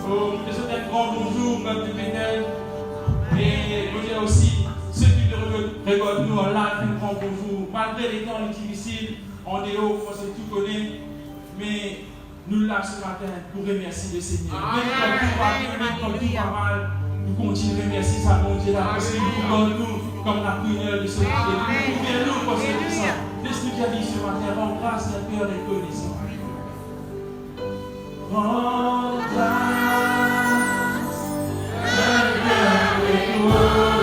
Oh, je souhaite un grand bonjour, peuple de Bétel. Et je dis aussi, ceux qui regardent nous en live, un grand bonjour. Malgré les temps difficiles, en dehors, on sait tout connaître, mais nous là ce matin pour remercier le Seigneur. Même quand tout va bien, même quand tout va mal, nous continuons à remercier sa bon Dieu là, parce qu'il nous donne nous comme la prière de ce matin. Nous pouvons nous posséder ça. Laisse-nous dire ce matin, rends grâce d'un cœur reconnaissant. Rends grâce d'un cœur reconnaissant. Wow.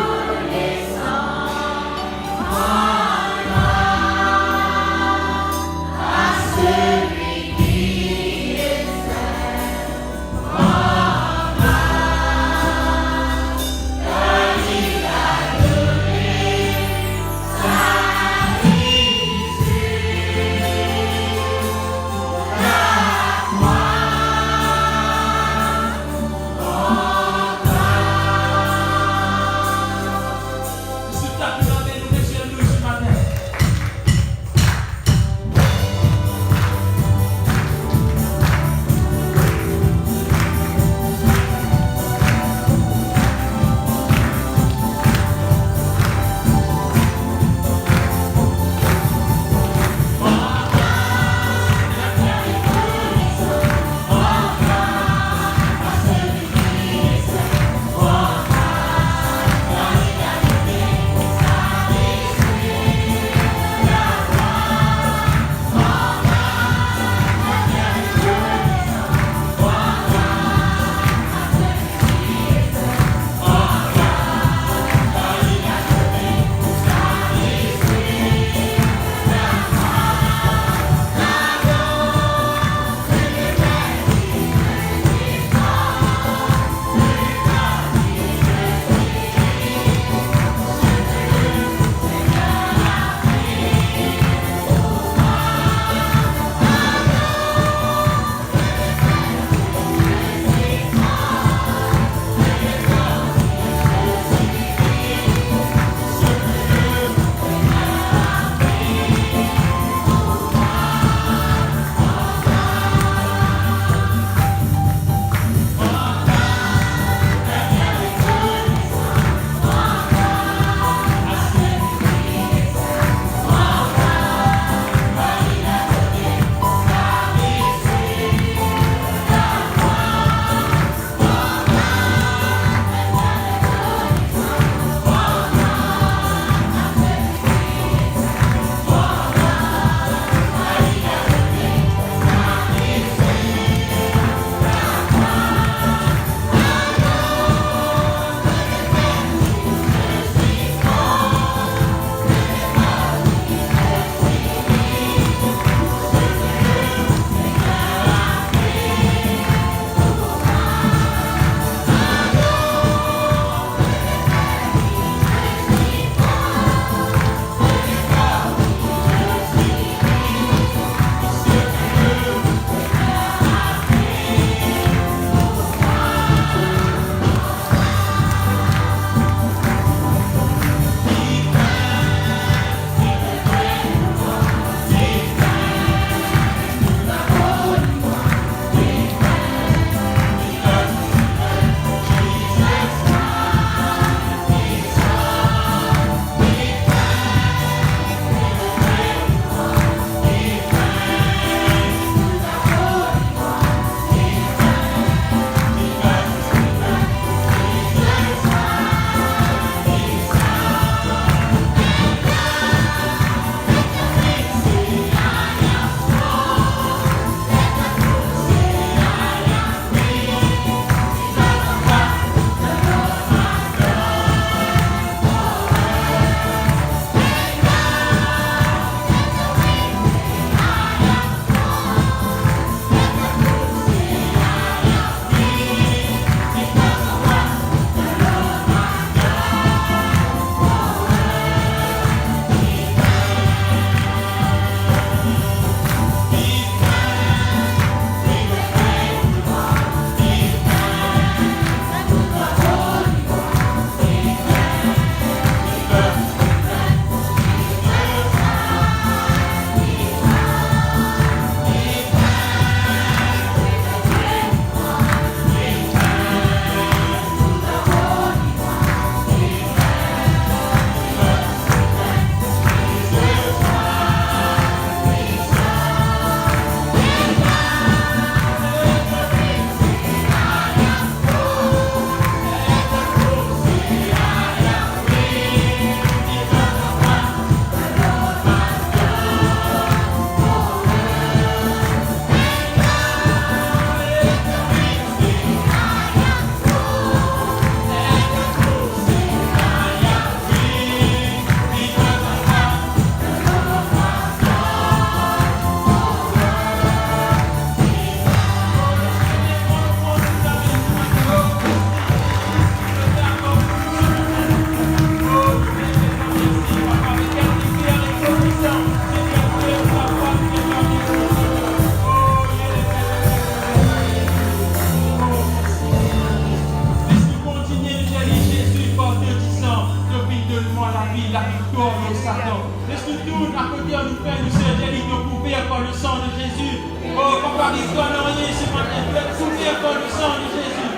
déconner ce matin. Vous êtes souvenir par le sang de Jésus.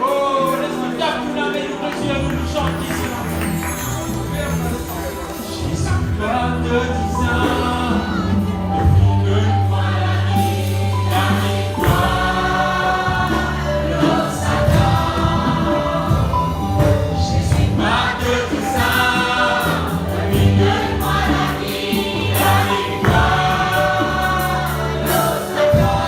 Oh, l'esprit tape nous la met, nous retire, nous nous chanter ce matin. Jésus, toi te disant, depuis que moi la victoire, le Satan. Jésus, toi te disant, depuis que moi la victoire, le Satan.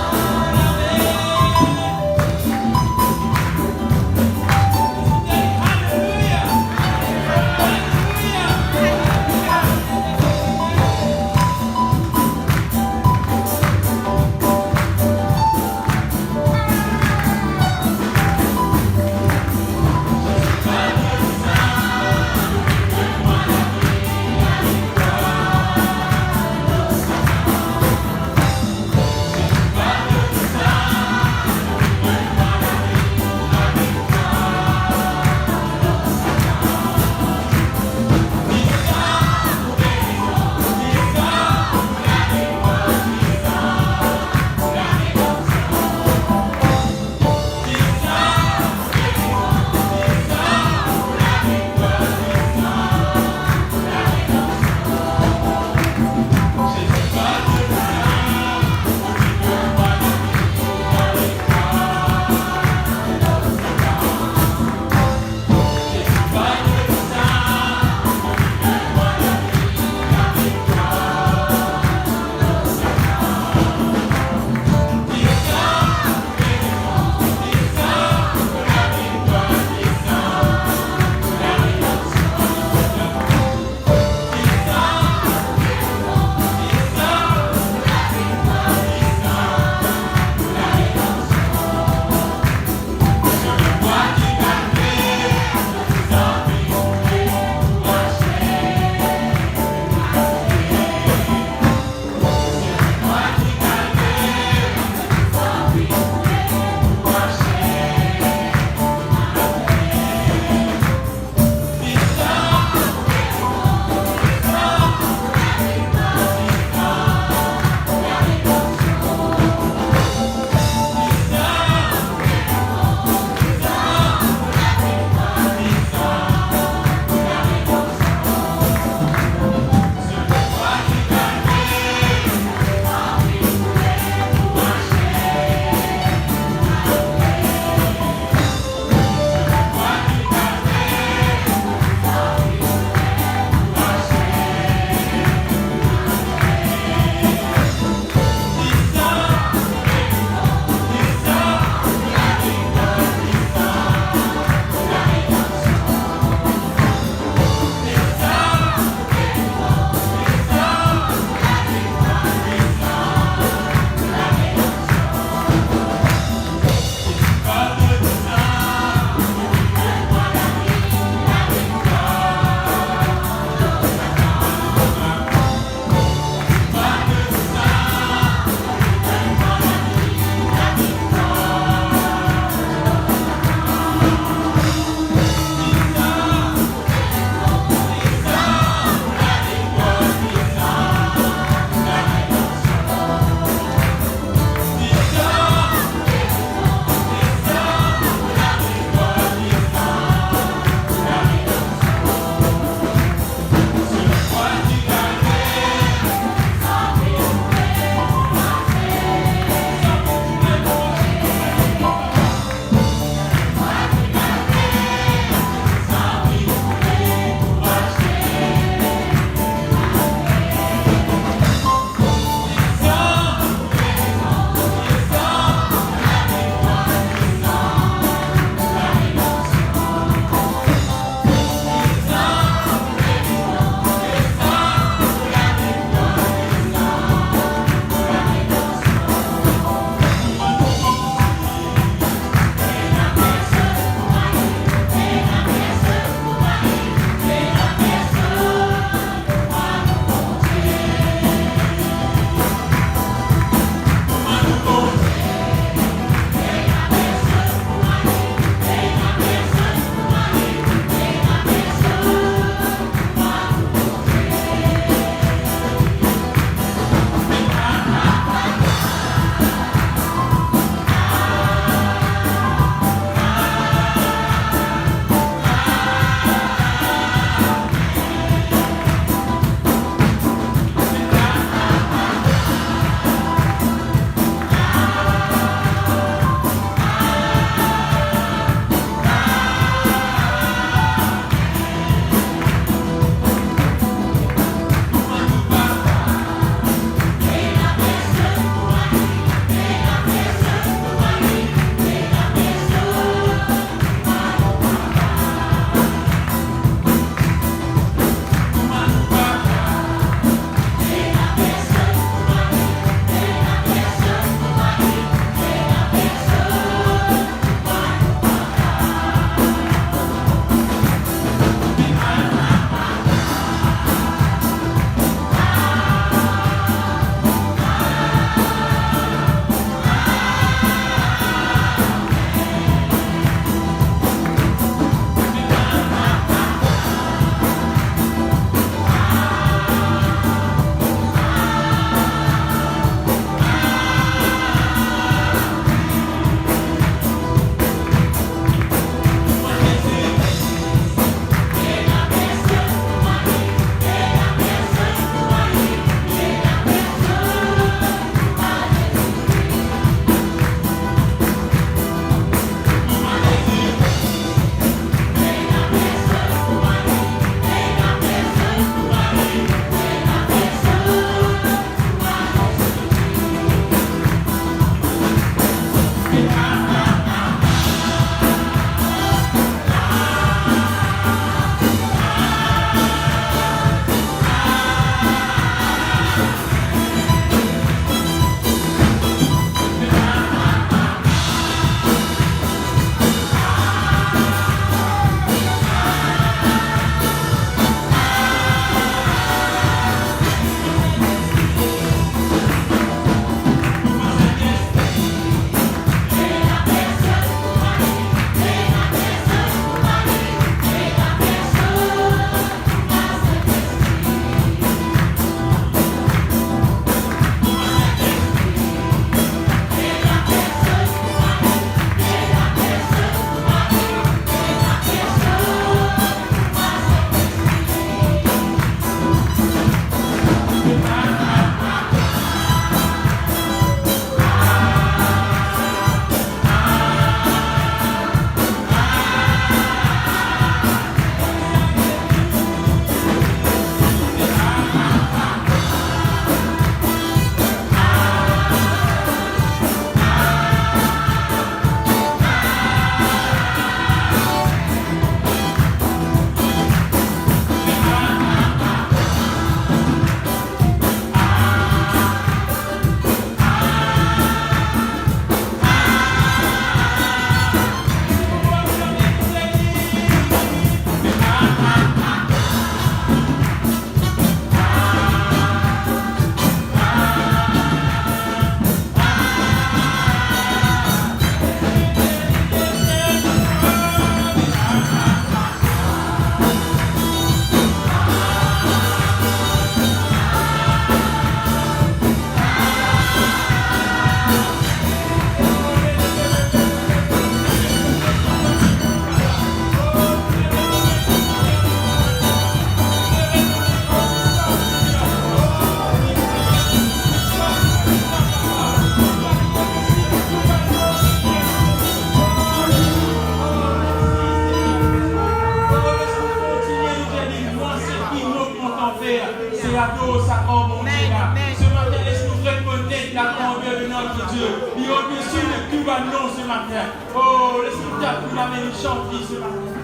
au-dessus de tout nom ce matin. Oh, le Seigneur nous amène une chantier ce matin.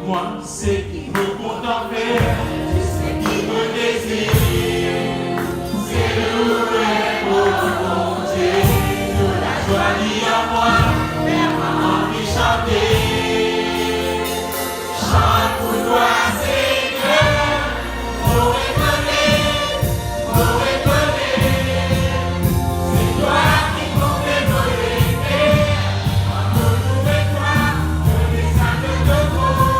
Moi, c'est qui me contempler, c'est qui me désire, c'est l'ouvert pour compter, toute la joie dit en moi, vers ma envie chanter. Chante pour toi, Seigneur, nous récolter, c'est toi qui confais nos péchés, nous louer toi, le dessein de ton corps.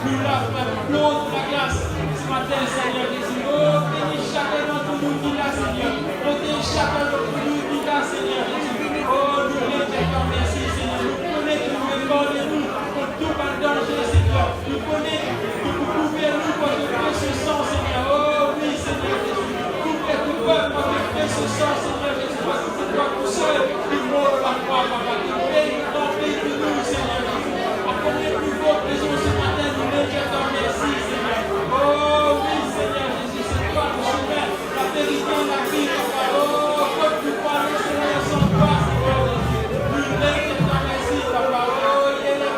Nous la l'autre la grâce ce matin, Seigneur Jésus. Oh, bénis chacun d'entre nous qui l'a, Seigneur. Protège chacun d'entre nous qui l'a, Seigneur Jésus. Oh, nous remercions, merci, Seigneur. Nous connaissons, nous récordons-nous pour tout mal danger, Seigneur. Nous connaissons, nous couvrons-nous pour que ce sang, Seigneur. Oh, oui, Seigneur Jésus. Couvrez tout peuple pour que ce sang, Seigneur Jésus. Parce que c'est toi tout seul qui mort la croix, papa. Qui paye ton pays de nous, Seigneur Jésus. À combien plus vos présents ce matin, nous remercions, merci, Seigneur. Oh, oui, Seigneur Jésus, c'est toi le chemin, la vérité, la vie, papa. Oh, comme tu parles, Seigneur, sans toi, Seigneur Jésus. Nous remercions, merci, papa. Oh, il est là.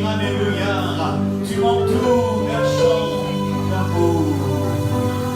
Alléluia. Tu m'entoures d'un chant d'amour.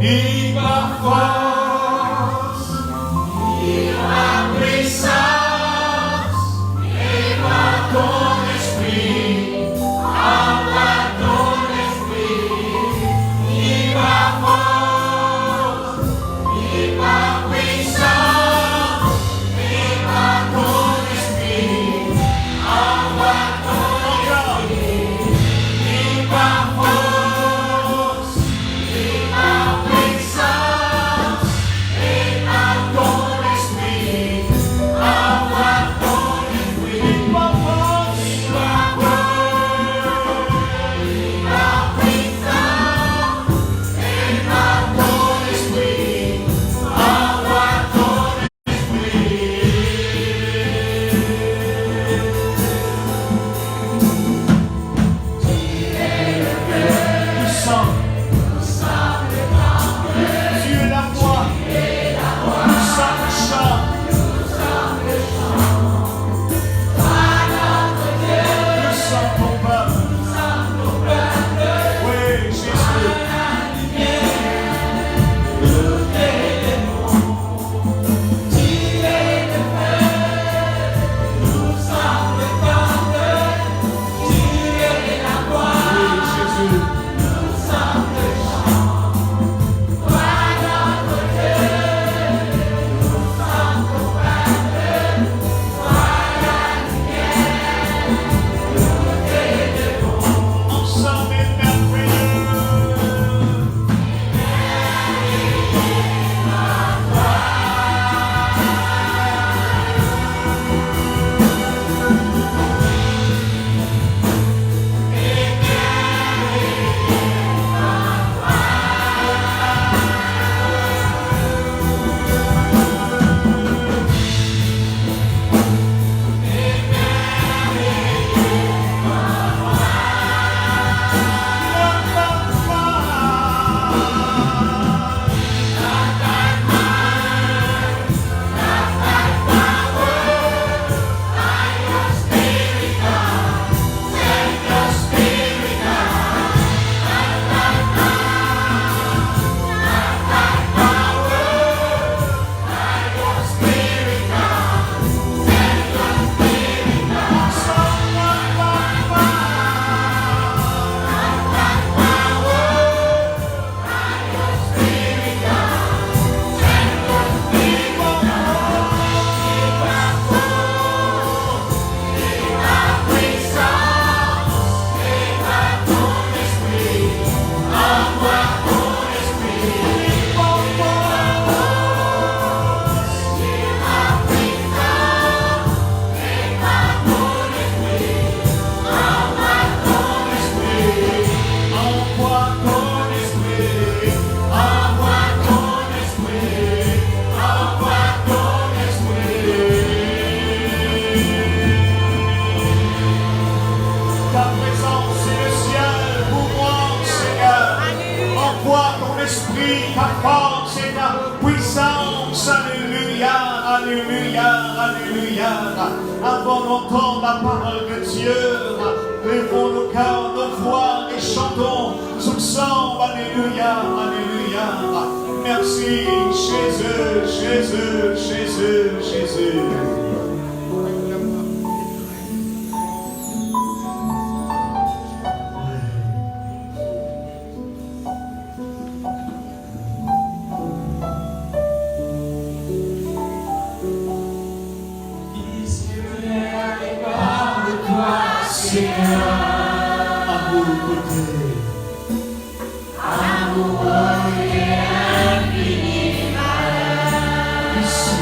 il va force, il va puissance, il va ton esprit, envoie ton esprit, il va force, il va puissance, il va ton esprit, envoie ton esprit, il va force, il va puissance, il va ton esprit, envoie ton esprit, il va force, il va puissance, il va ton esprit, envoie ton puissant. Tu es la voix, nous sommes le chant. Nous sommes ton peuple. Oui, Jésus. Oui, Jésus. Ensemble est merveilleux. Ta présence est le ciel pour moi, Seigneur. Envoie ton esprit, ta force et ta puissance. Alléluia, alléluia, alléluia. Avant d'entendre la parole de Dieu, levons nos cœurs, nos voix et chantons ensemble. Alléluia, alléluia. Merci, Jésus, Jésus, Jésus, Jésus. À vos côtés. Ici,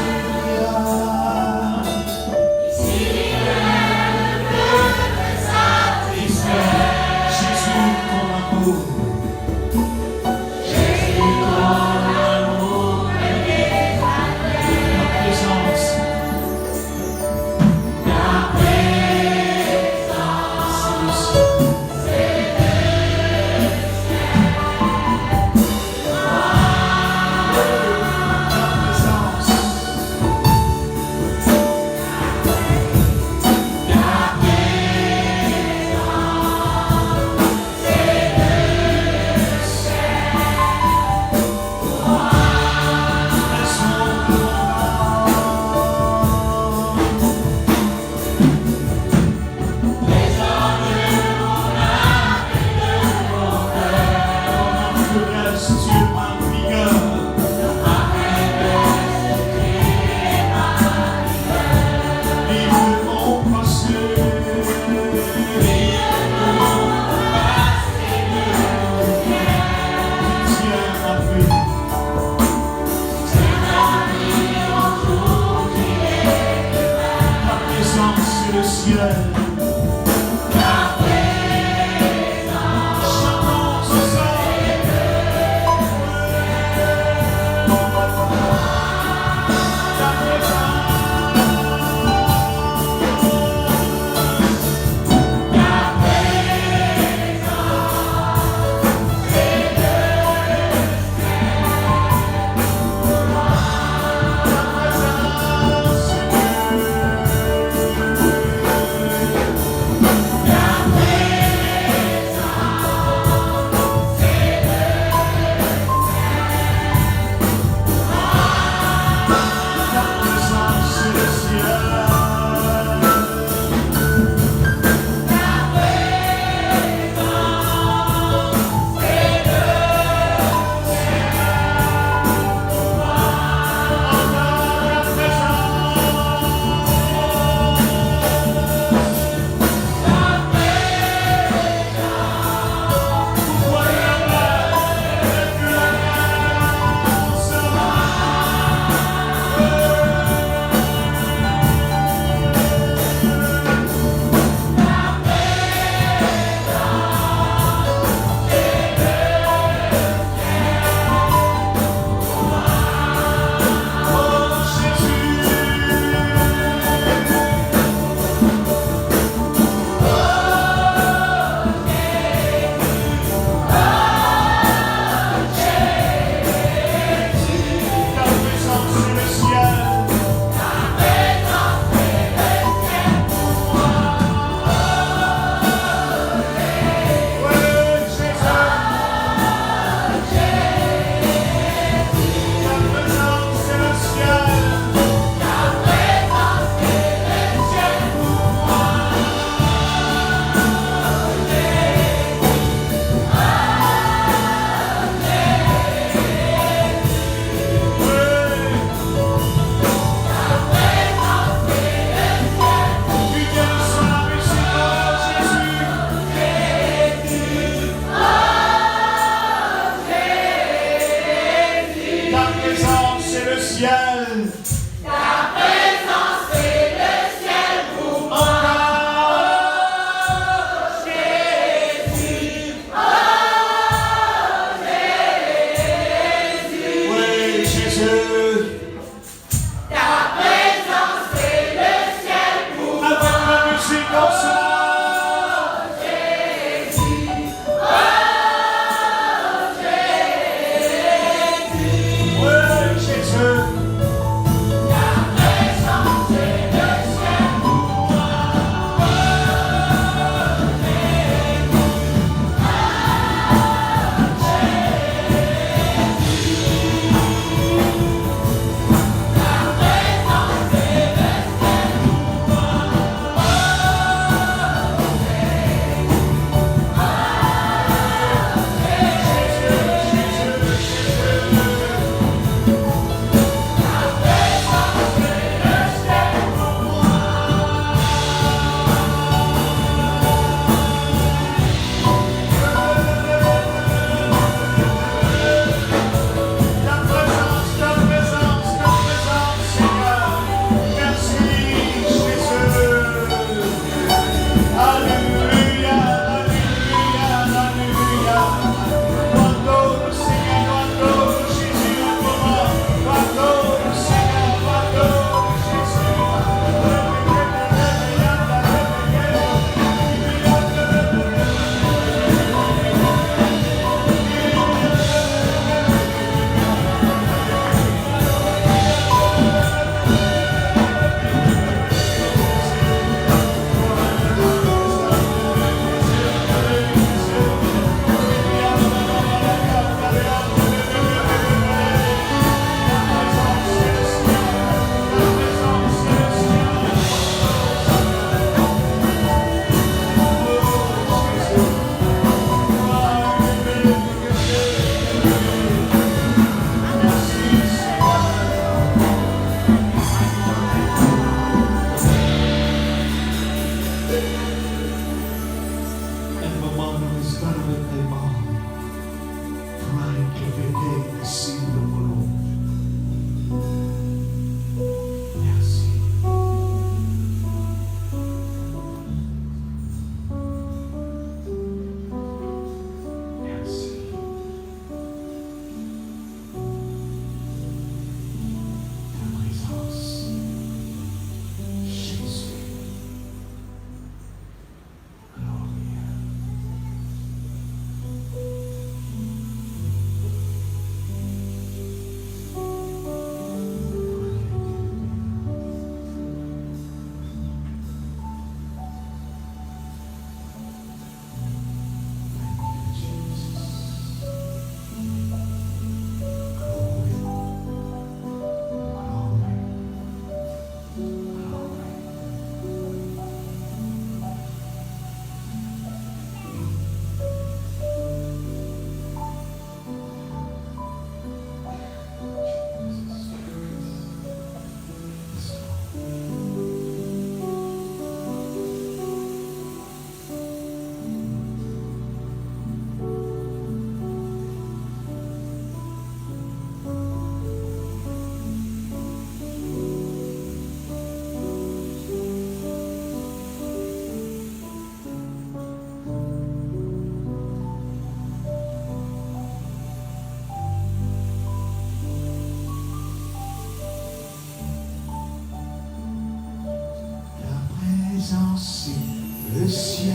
ciel.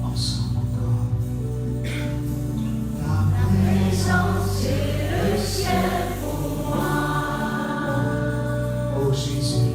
Ensemble encore. Ta présence, c'est le ciel pour moi. Oh Jésus.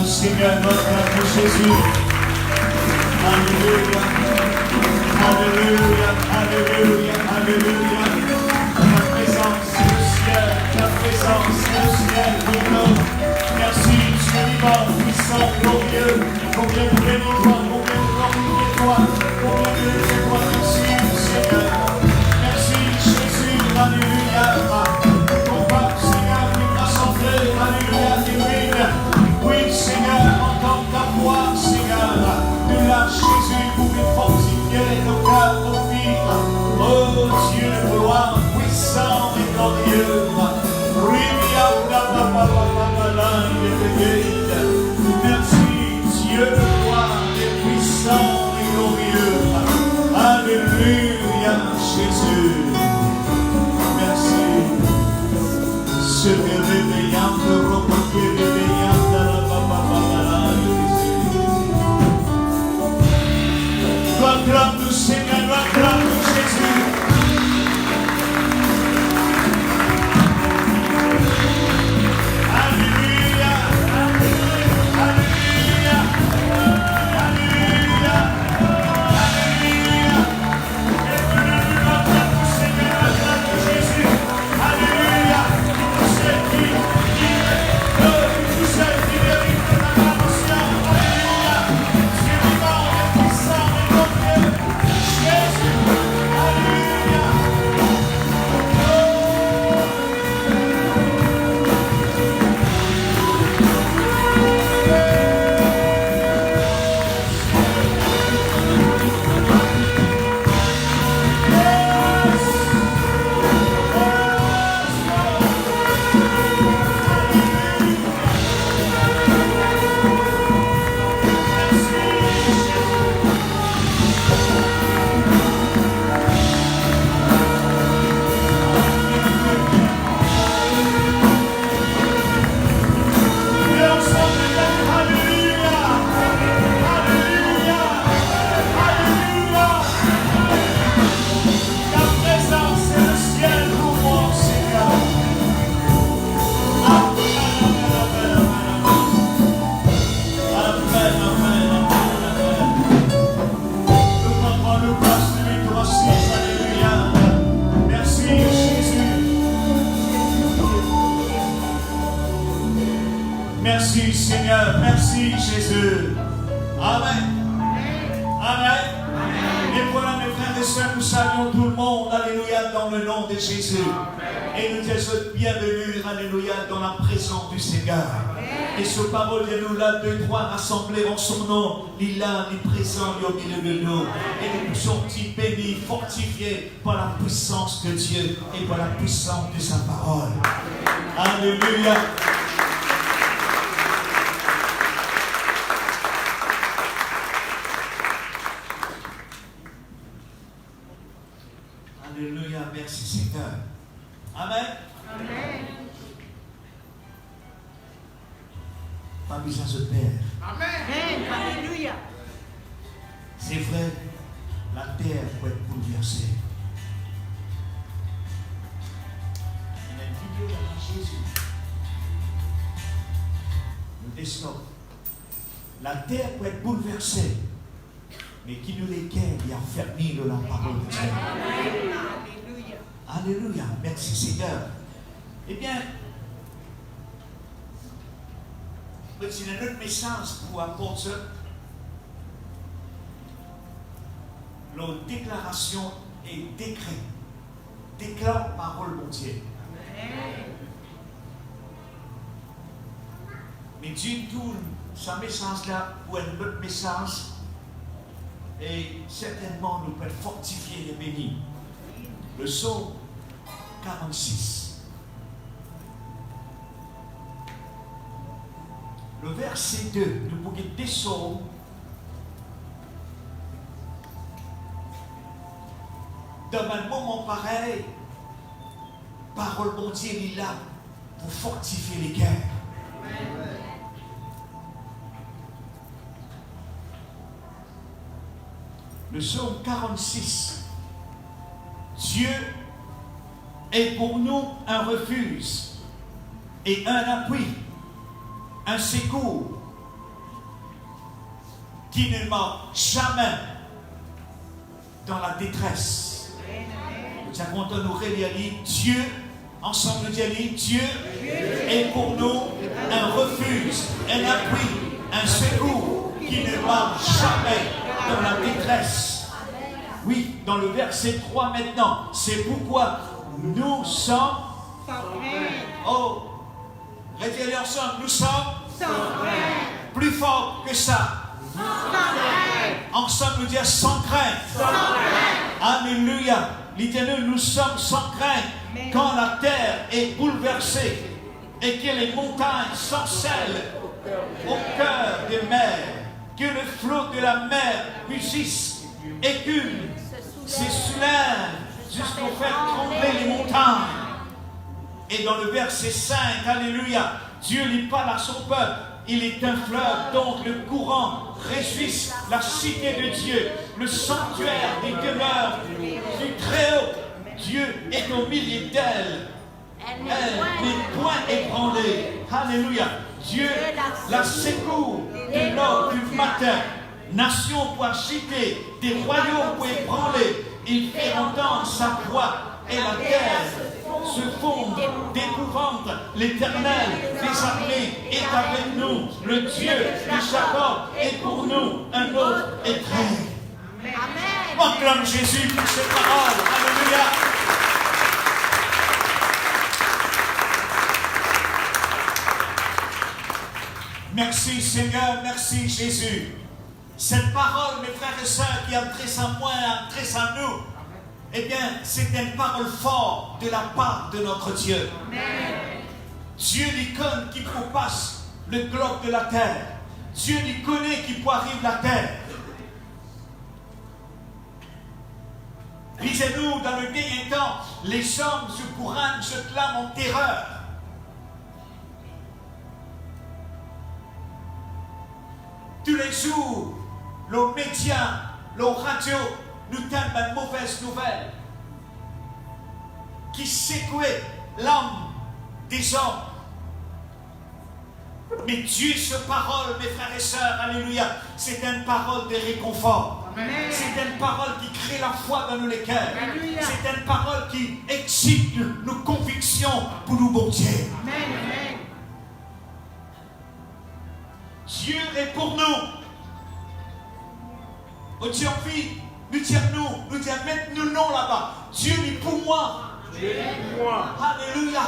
Seigneur, notre Jésus. Alléluia. Alléluia. Alléluia. Alléluia. Ta présence, c'est le ciel. Ta présence, c'est le ciel pour nous. Merci, Dieu vivant, puissant, glorieux. Combien de bénis-toi, combien de glorifies-toi, combien de bénis-toi. Merci, Seigneur. Merci, Jésus. Alléluia. Ton Père, Seigneur, qui m'a sauvé. Alléluia. Oui, Seigneur, entends ta voix, Seigneur. Nous là, Jésus, pour nous fortifier nos cœurs, nos vies. Oh Dieu de gloire, puissant et glorieux. Merci, Dieu de gloire et puissant et glorieux. Alléluia, Jésus. Merci. Se réveillant de remonter, réveillant de la acclame-nous, Seigneur, acclame-nous, Jésus. Alléluia. Alléluia. Alléluia. Alléluia. Acclame-nous, Seigneur, acclame-nous, Jésus. Alléluia. Tout ce qui mérite la révolution. Alléluia. Dieu vivant et puissant et glorieux. Jésus. Alléluia. Merci Seigneur, merci Jésus. Amen. Amen. Et voilà mes frères et sœurs, nous saluons tout le monde, alléluia, dans le nom de Jésus. Et nous te souhaitons bienvenue, alléluia, dans la présence du Seigneur. Et ce parole de nous là, 2, 3 rassemblés en son nom, il est là, il est présent, il est au milieu de nous. Et nous sommes bénis, fortifiés par la puissance de Dieu et par la puissance de sa parole. Alléluia. Alléluia, merci Seigneur. Amen. Amen. Pas besoin de père. Amen. Alléluia. C'est vrai, la terre peut être bouleversée. Il y a une vidéo dans Jésus. Nous descendons. La terre peut être bouleversée. Mais qui nous les guère et affermit de la parole de Dieu. Alléluia. Alléluia. Merci Seigneur. Eh bien, c'est un autre message pour apporter la déclaration et décret déclare parole, mon Dieu. Mais Dieu tourne ce message-là pour un autre message et certainement nous peut fortifier et bénir. Le psaume 46. Le verset 2, nous pouvons des psaumes. Dans un moment pareil, parole bon Dieu est là pour fortifier les cœurs. Le psaume 46. Dieu est pour nous un refuge et un appui, un secours qui ne manque jamais dans la détresse. Nous avons nous réaliser Dieu, ensemble nous disons Dieu est pour nous un refuge, un appui, un secours qui ne manque jamais dans la détresse. Oui, dans le verset 3 maintenant, c'est pourquoi nous sommes oh, réveillez ensemble, nous sommes plus forts que ça. Ensemble nous dire sans crainte. Alléluia. L'Éternel, nous sommes sans crainte quand la terre est bouleversée et que les montagnes s'encelent au cœur des mers, que le flot de la mer mugisse, écume, se soulève jusqu'au faire trembler les montagnes. Et dans le verset 5, alléluia, Dieu lui parle à son peuple. Il est un fleuve, donc le courant réjouisse la cité de Dieu, le sanctuaire des demeures du Très-Haut. Dieu est au milieu d'elle. Elle n'est point ébranlée. Alléluia. Dieu la secoue de l'aube du matin. Nation pour agiter, des royaumes pour ébranler. Il fait entendre sa voix et la terre se fonde d'épouvante. L'Éternel des armées est avec nous. Le Dieu de Jacob est pour nous un autre étreint. Acclame Jésus pour ses paroles. Alléluia. Merci Seigneur, merci Jésus. Cette parole, mes frères et sœurs, qui adresse à moi, adresse à nous, eh bien, c'est une parole forte de la part de notre Dieu. Amen. Dieu lui connaît qui passe le globe de la terre. Dieu lui connaît qui peut arriver la terre. Lisez-nous, dans le dernier temps, les hommes se couronnent, se clament en terreur. Tous les jours, les médias, les radios nous donnent une mauvaise nouvelle qui secouait l'âme des hommes. Mais Dieu, ce parole, mes frères et sœurs, alléluia, c'est une parole de réconfort. Amen. C'est une parole qui crée la foi dans nos cœurs. C'est une parole qui excite nos convictions pour nous bon Dieu. Amen. Dieu est pour nous. Au Théophile, nous disons, mettez-nous non là-bas. Dieu est pour moi. Dieu est pour moi. Alléluia.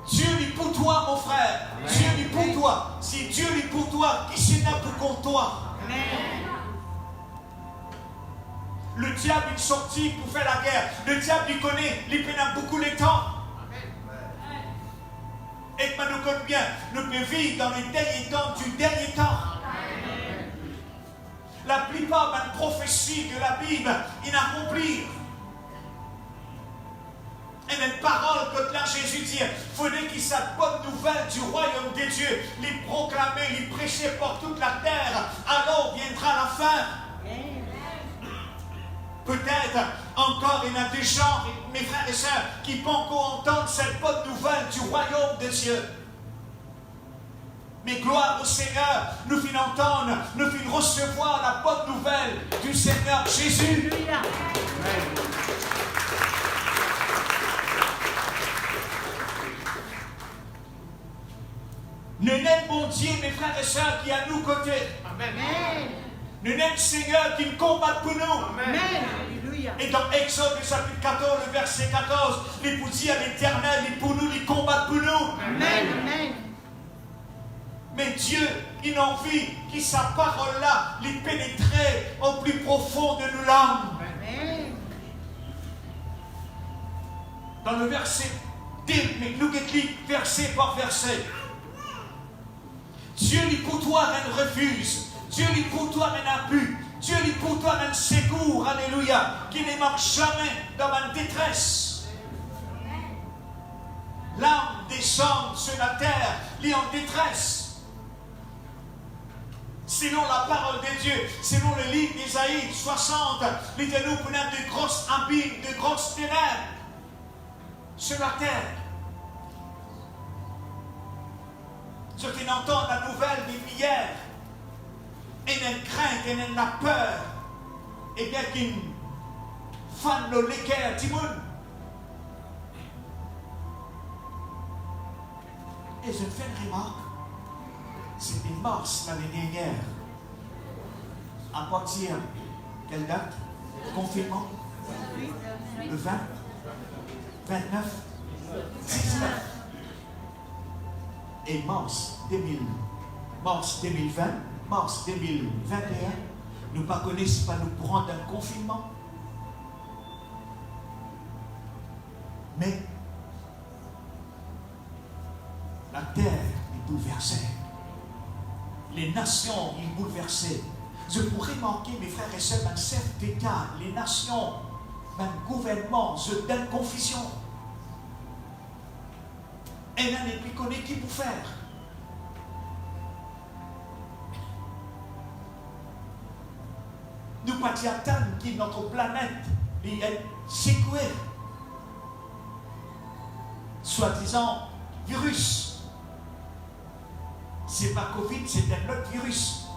Dieu est pour toi, mon frère. Amen. Dieu est pour toi. Si Dieu est pour toi, qui s'est là pour contre toi? Amen. Le diable est sorti pour faire la guerre. Le diable, il connaît, il pénètre beaucoup les temps. Et que nous connaissons bien, nous pouvons vivre dans les derniers temps du dernier temps. Amen. La plupart des prophéties de la Bible, ils accomplissent. Et une parole que là Jésus dit, il faudrait qu'il cette bonne nouvelle du royaume de Dieu, les proclamer, les prêcher pour toute la terre, alors viendra la fin. Peut-être encore il y a des gens, mes frères et sœurs, qui peuvent encore entendre cette bonne nouvelle du royaume de Dieu. Mais gloire au Seigneur, nous finissons entendre, nous finissons recevoir la bonne nouvelle du Seigneur Jésus. Amen. Nous n'aimons mon Dieu, mes frères et sœurs, qui est à nos côtés. Amen. Nous n'aimons le Seigneur qui nous combat pour nous. Amen. Alléluia. Et dans Exode chapitre 14, le verset 14, les vous dit à l'Éternel, il pour nous, il combat pour nous. Amen. Amen. Mais Dieu, il a envie que sa parole-là, lui pénétrer au plus profond de nos l'âme. Amen. Dans le verset, mais nous verset par verset. Dieu lui pour toi ne refuse. Dieu lui pour toi n'a plus. Dieu lui pour toi un secours, alléluia, qui ne manque jamais dans ma détresse. L'âme descend sur la terre, il est en détresse. Selon la parole de Dieu, selon le livre d'Ésaïe 60, il dit nous prenons de grosses abîmes, de grosses ténèbres sur la terre. Ceux qui entendent la nouvelle d'hier, et une crainte, et une la peur, et bien qu'ils fan le l'équerre du monde. Et je fais une remarque. C'était mars l'année dernière. À partir, quelle date? Confinement? Le 20? 29? 19? Et mars 2020, mars 2021, nous ne connaissons pas nous prendre un confinement. Mais la terre est bouleversée. Les nations sont bouleversées. Je pourrais manquer, mes frères et sœurs, un chef d'État, les nations, un gouvernement, je donne confusion. Et là, n'est plus connu qui pour faire. Nous pas attendre que notre planète est secouée. Soi-disant virus. C'est pas Covid, c'est un autre virus.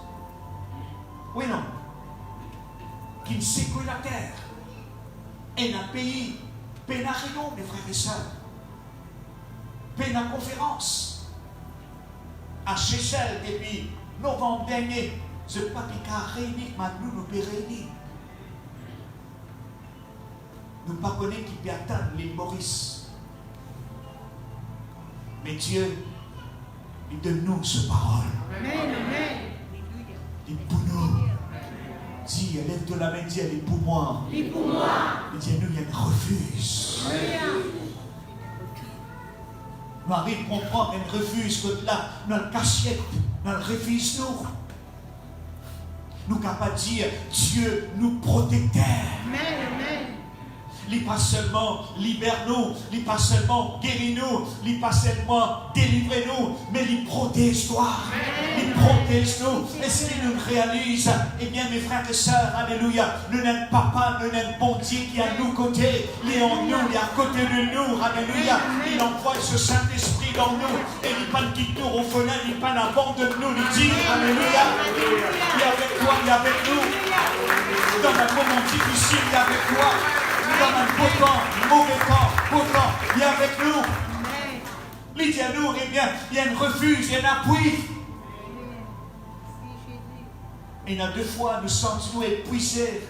Oui, non. Qui secoue la terre. Et un pays, peine à réunion, mes frères et sœurs. Peine à conférence. À Seychelles, depuis novembre dernier, je ne sais pas qui réunir, mais nous peut réunir. Nous ne connaissons pas qui peut atteindre l'île Maurice. Mais Dieu, il donne nous ce parole. Amen. Amen. Il pour nous. Dis, lève de la main, dis, elle est pour moi. Et pour moi. Il dit, nous, il y a un refuse. Nous arrivons à comprendre un refuse que là, dans le cachette, dans le refuse nous. Nous capables de dire, Dieu nous protecteur. Amen. Amen. Il pas seulement libère-nous, il pas seulement guérit-nous, il pas seulement délivre-nous, mais il protège-toi, il protège-nous. Et si nous réalisons, eh bien mes frères et sœurs, alléluia, nous n'avons papa, nous n'avons bon Dieu qui est à nos côtés, il est en nous, il est à côté de nous, alléluia. Il envoie ce Saint-Esprit dans nous, et il pas qui tourne au fenêtre, il pas abandonne nous, il dit, alléluia, il est avec toi, il est avec nous. Dans un moment difficile, il est avec toi. Dans un beau temps, mauvais temps, beau temps, il est avec nous. Il dit à nous, eh bien, il y a un refuge, il y a un appui. Et il y a 2 fois, nous sentons épuisés.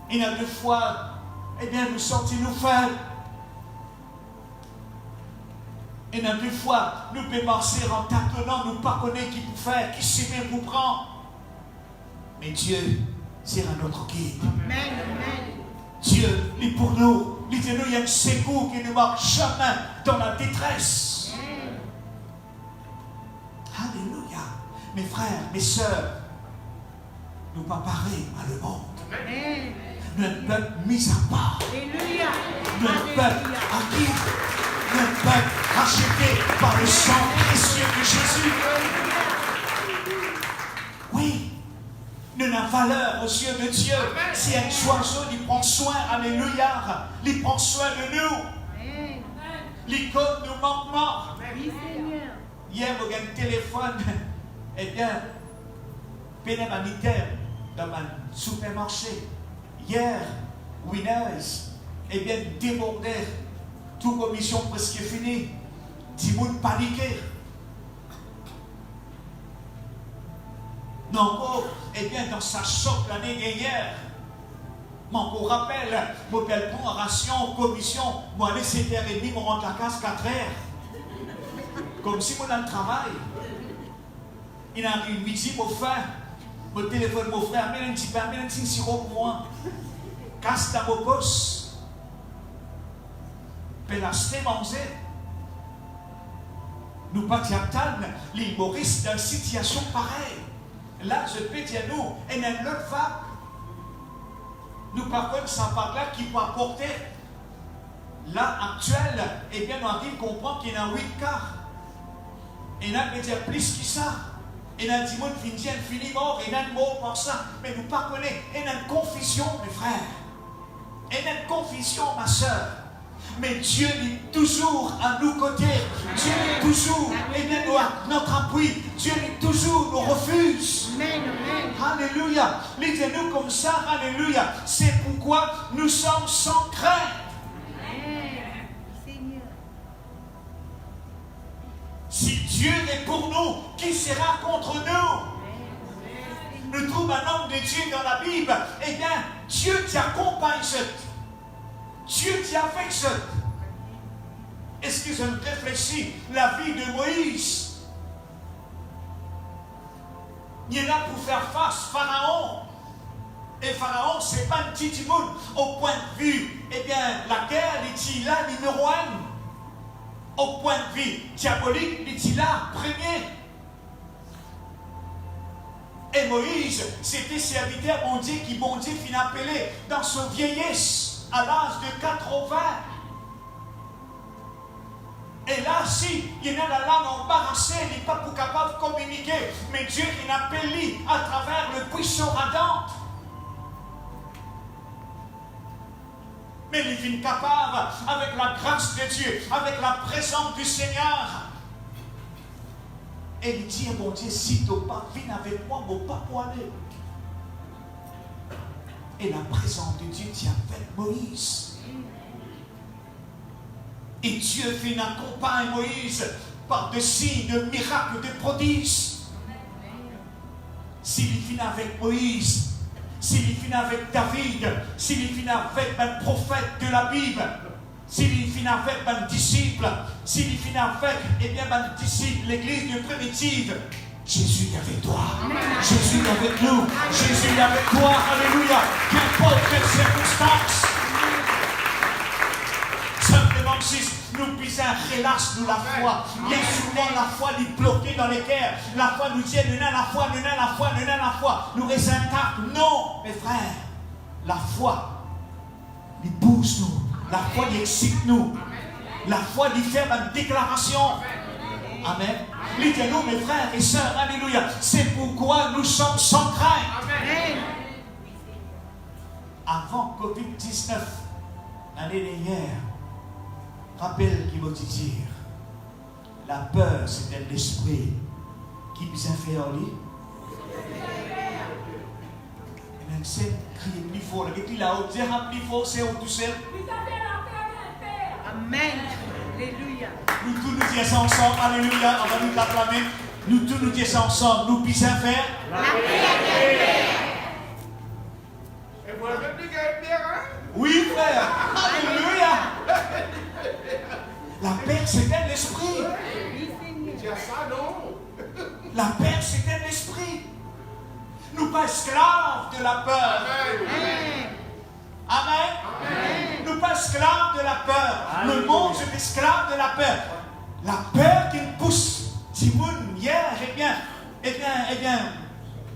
Il y a 2 fois, eh bien, nous sentons faibles. Et il y a 2 fois, nous pouvons marcher en tâtonnant, nous ne pas connaître qui peut faire, qui sait bien vous prendre. Mais Dieu, c'est un autre guide. Amen. Amen. Dieu, il est pour nous. Il dit nous, il y a un secours qui ne manque jamais dans la détresse. Alléluia. Mes frères, mes sœurs, nous pas pareil à le monde. Amen. Notre peuple mis à part. Alléluia. Notre peuple acquis. Notre peuple acheté par le sang précieux de Jésus. Oui. Nous avons valeur aux yeux de Dieu. Si un oiseau, il prend soin, alléluia, il prend soin de nous. Il compte nos manquements. Oui, Seigneur. Hier, vous avez un téléphone, eh bien, pénémanitaire dans un supermarché. Hier, Winners, eh bien, débordé. Toute commission presque finie. 10 000 paniqués. Non, eh bien, dans sa choc l'année dernière, mon qu'on rappelle, mon belle prend ration, commission, moi, allez 7h30, mon rentre la case 4h. Comme si moi, dans le travail, il arrive midi, mon frère, mon téléphone, mon frère, mets un petit pain, mets un petit sirop pour moi. Casse ta mon poste. Pélasté, manger. Nous pas l'île Maurice dans une situation pareille. Là, je peux dire nous, et dans l'autre vague. Nous, par contre, ça part là qui peut apporter. Là, actuel, eh bien, on arrive à comprendre qu'il y a 8 cas. Et là, on peut dire plus que ça. Et là, dit, fini mort, et là, mort pour ça. Mais nous pas connaître. Et là, une confusion, mes frères. Et là, une confusion, ma soeur. Mais Dieu est toujours à nos côtés. Dieu est toujours notre appui. Dieu est toujours nos refuges. Amen, amen. Alléluia. Lisez-nous comme ça. Alléluia. C'est pourquoi nous sommes sans crainte. Amen. Seigneur. Si Dieu est pour nous, qui sera contre nous? Nous trouvons un homme de Dieu dans la Bible. Eh bien, Dieu t'accompagne. Dieu t'y affectionne. Est-ce que je me réfléchis la vie de Moïse? Il est là pour faire face à Pharaon. Et Pharaon, ce n'est pas un petit monde au point de vue. Eh bien, la guerre, il est là numéro 1. Au point de vue diabolique, il est là premier. Et Moïse, c'était serviteur bon Dieu qui bon Dieu finit appelé dans son vieillesse. À l'âge de 80. Et là, si il y a la langue embarrassée, il n'est pas pour capable de communiquer, mais Dieu il appelle lui à travers le buisson ardent. Mais il est capable, avec la grâce de Dieu, avec la présence du Seigneur. Et il dit, mon Dieu, si tu pas viens avec moi, mon pas pour aller. Et la présence de Dieu tient avec Moïse. Et Dieu fait accompagner Moïse par des signes, de miracles, de prodiges. S'il finit avec Moïse, s'il finit avec David, s'il finit avec un prophète de la Bible, s'il finit avec un disciple, s'il finit avec, eh bien, un disciple, l'église de primitive, Jésus est avec toi. Jésus est avec nous. Jésus est avec toi. Alléluia. Qu'importe quelle circonstance. Simplement, si nous puissions relâcher nous la foi. Bien souvent, la foi est bloquée dans les cœurs. La foi nous dit, nous avons la foi, nous avons la foi, nous avons la foi. Nous restons intacts. Non, mes frères. La foi, il pousse nous. La foi, il excite nous. La foi, il fait une déclaration. Amen. Lisez-nous, mes frères et sœurs, alléluia. C'est pourquoi nous sommes sans crainte. Amen. Avant Covid-19, l'année dernière, rappelle qu'il m'a dit dire, la peur, c'était l'esprit qui nous a fait en lui. Et même c'est crier plus fort. Et puis là, on dira plus fort, c'est où tout seul. Amen. Alléluia. Nous tous nous disons ensemble, alléluia, on va nous acclamer. Nous tous nous disons ensemble, nous puissions faire La paix. Et vous avez dit qu'elle est bien, hein? Oui, frère, alléluia. La paix, c'était l'esprit. Oui, Seigneur. Tu as ça, non? La paix, c'était l'esprit. Nous pas esclaves de la peur. Amen. Amen. Nous pas esclaves de la peur. Le monde est esclave de la peur. La peur qui nous pousse. Timoun, hier, eh bien,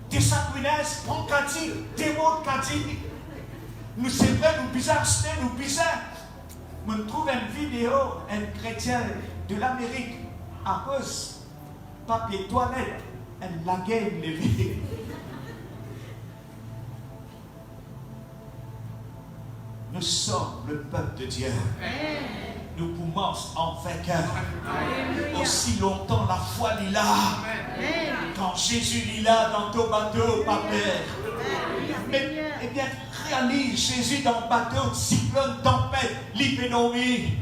des sanguinaires, prends Kati, des mots Kati. Nous, c'est vrai, nous bizarres, nous bizarres. On trouve une vidéo, un chrétien de l'Amérique, à cause papier toilette, elle laguait les vies. Nous sommes le peuple de Dieu. Nous pouvons en vainqueur. Aussi longtemps la foi est là. Quand Jésus est là dans ton bateau, pas peur. Mais, eh bien, réalise Jésus dans le bateau, cyclone, tempête, l'hypénomie.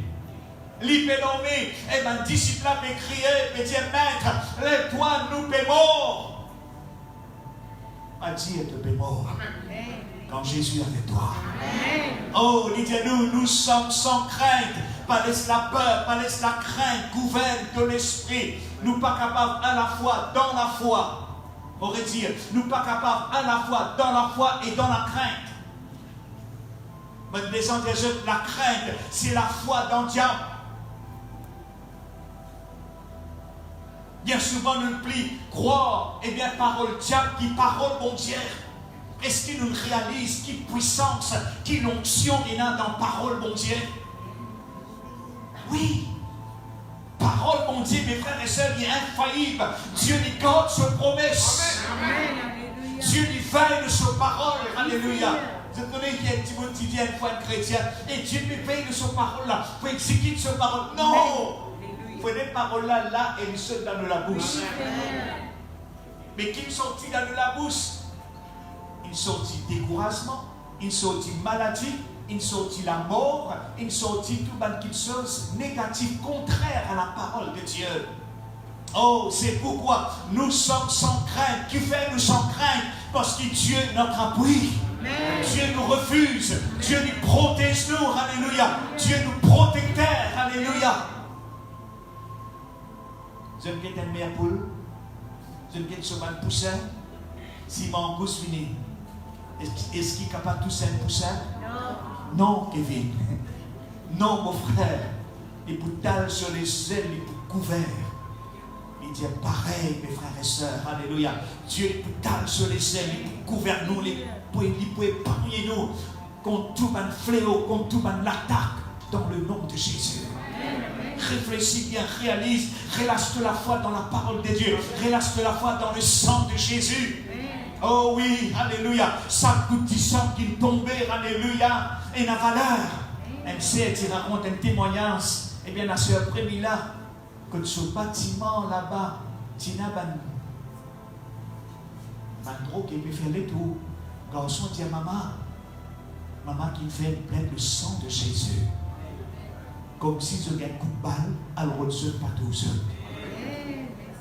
L'hypénomie. Et mon disciple m'a crié, me dit, maître, lève-toi, nous paiement. à dire de bémol. Amen. Quand Jésus est avec toi. Amen. Oh, nous sommes sans crainte. Pas laisse la peur, pas laisse la crainte gouverne de l'esprit. Nous pas capables à la fois dans la foi. On aurait dire, nous pas capables à la fois dans la foi et dans la crainte. Mais les gens des autres, la crainte, c'est la foi dans le diable. Bien souvent, nous ne plie croire, eh bien, parole diable qui parole bon Dieu. Est-ce qu'ils nous réalisent qui puissance, qui l'onction il y a dans parole bon Dieu? Oui. Parole bon Dieu, mes frères et sœurs, il est infaillible. Dieu lui garde ses promesses. Amen. Dieu lui veille de ses paroles. Alléluia. Vous connaissez qu'il y a un petit mot qui dit une fois un chrétien, et Dieu lui veille de ses paroles là. Il faut exécuter ses paroles. Non! Il faut des paroles là, là, et ils sont dans la bouche. Mais qui sortit dans la bouche? Il sortit découragement, il sortit maladie, il sortit la mort, il sortit tout quelque chose négatif, contraire à la parole de Dieu. Oh, c'est pourquoi nous sommes sans crainte. Qui fait nous sans crainte? Parce que Dieu est notre appui. Dieu nous refuse. Dieu nous protège nous. Alléluia. Dieu nous protecteur. Alléluia. Je ne guette une mère poule. Je ne guette sur un poussin. Si mon goût finit. Est-ce qu'il est capable de tousser un poussin? Non, Kevin. Non, mon frère. Il peut taler sur les ailes, il peut couvert. Il dit pareil, mes frères et sœurs. Alléluia. Dieu peut taler sur les ailes, il peut couvrir nous, il peut épargner nous contre tout un fléau, contre tout un attaque dans le nom de Jésus. Réfléchis bien, réalise, relâche la foi dans la parole de Dieu, relâche la foi dans le sang de Jésus. Oh oui, alléluia. Ça coûte du sang qui tombait, alléluia, et la valeur. Elle sait, tu racontes un témoignage. Eh bien, la sœur Prémila, que ce bâtiment là-bas, tu n'as pas trop qui peut faire les tours. Garçon dit à maman qui fait plein de sang de Jésus. Comme si je gagne un coup de balle, alors on ne se pas tout seul.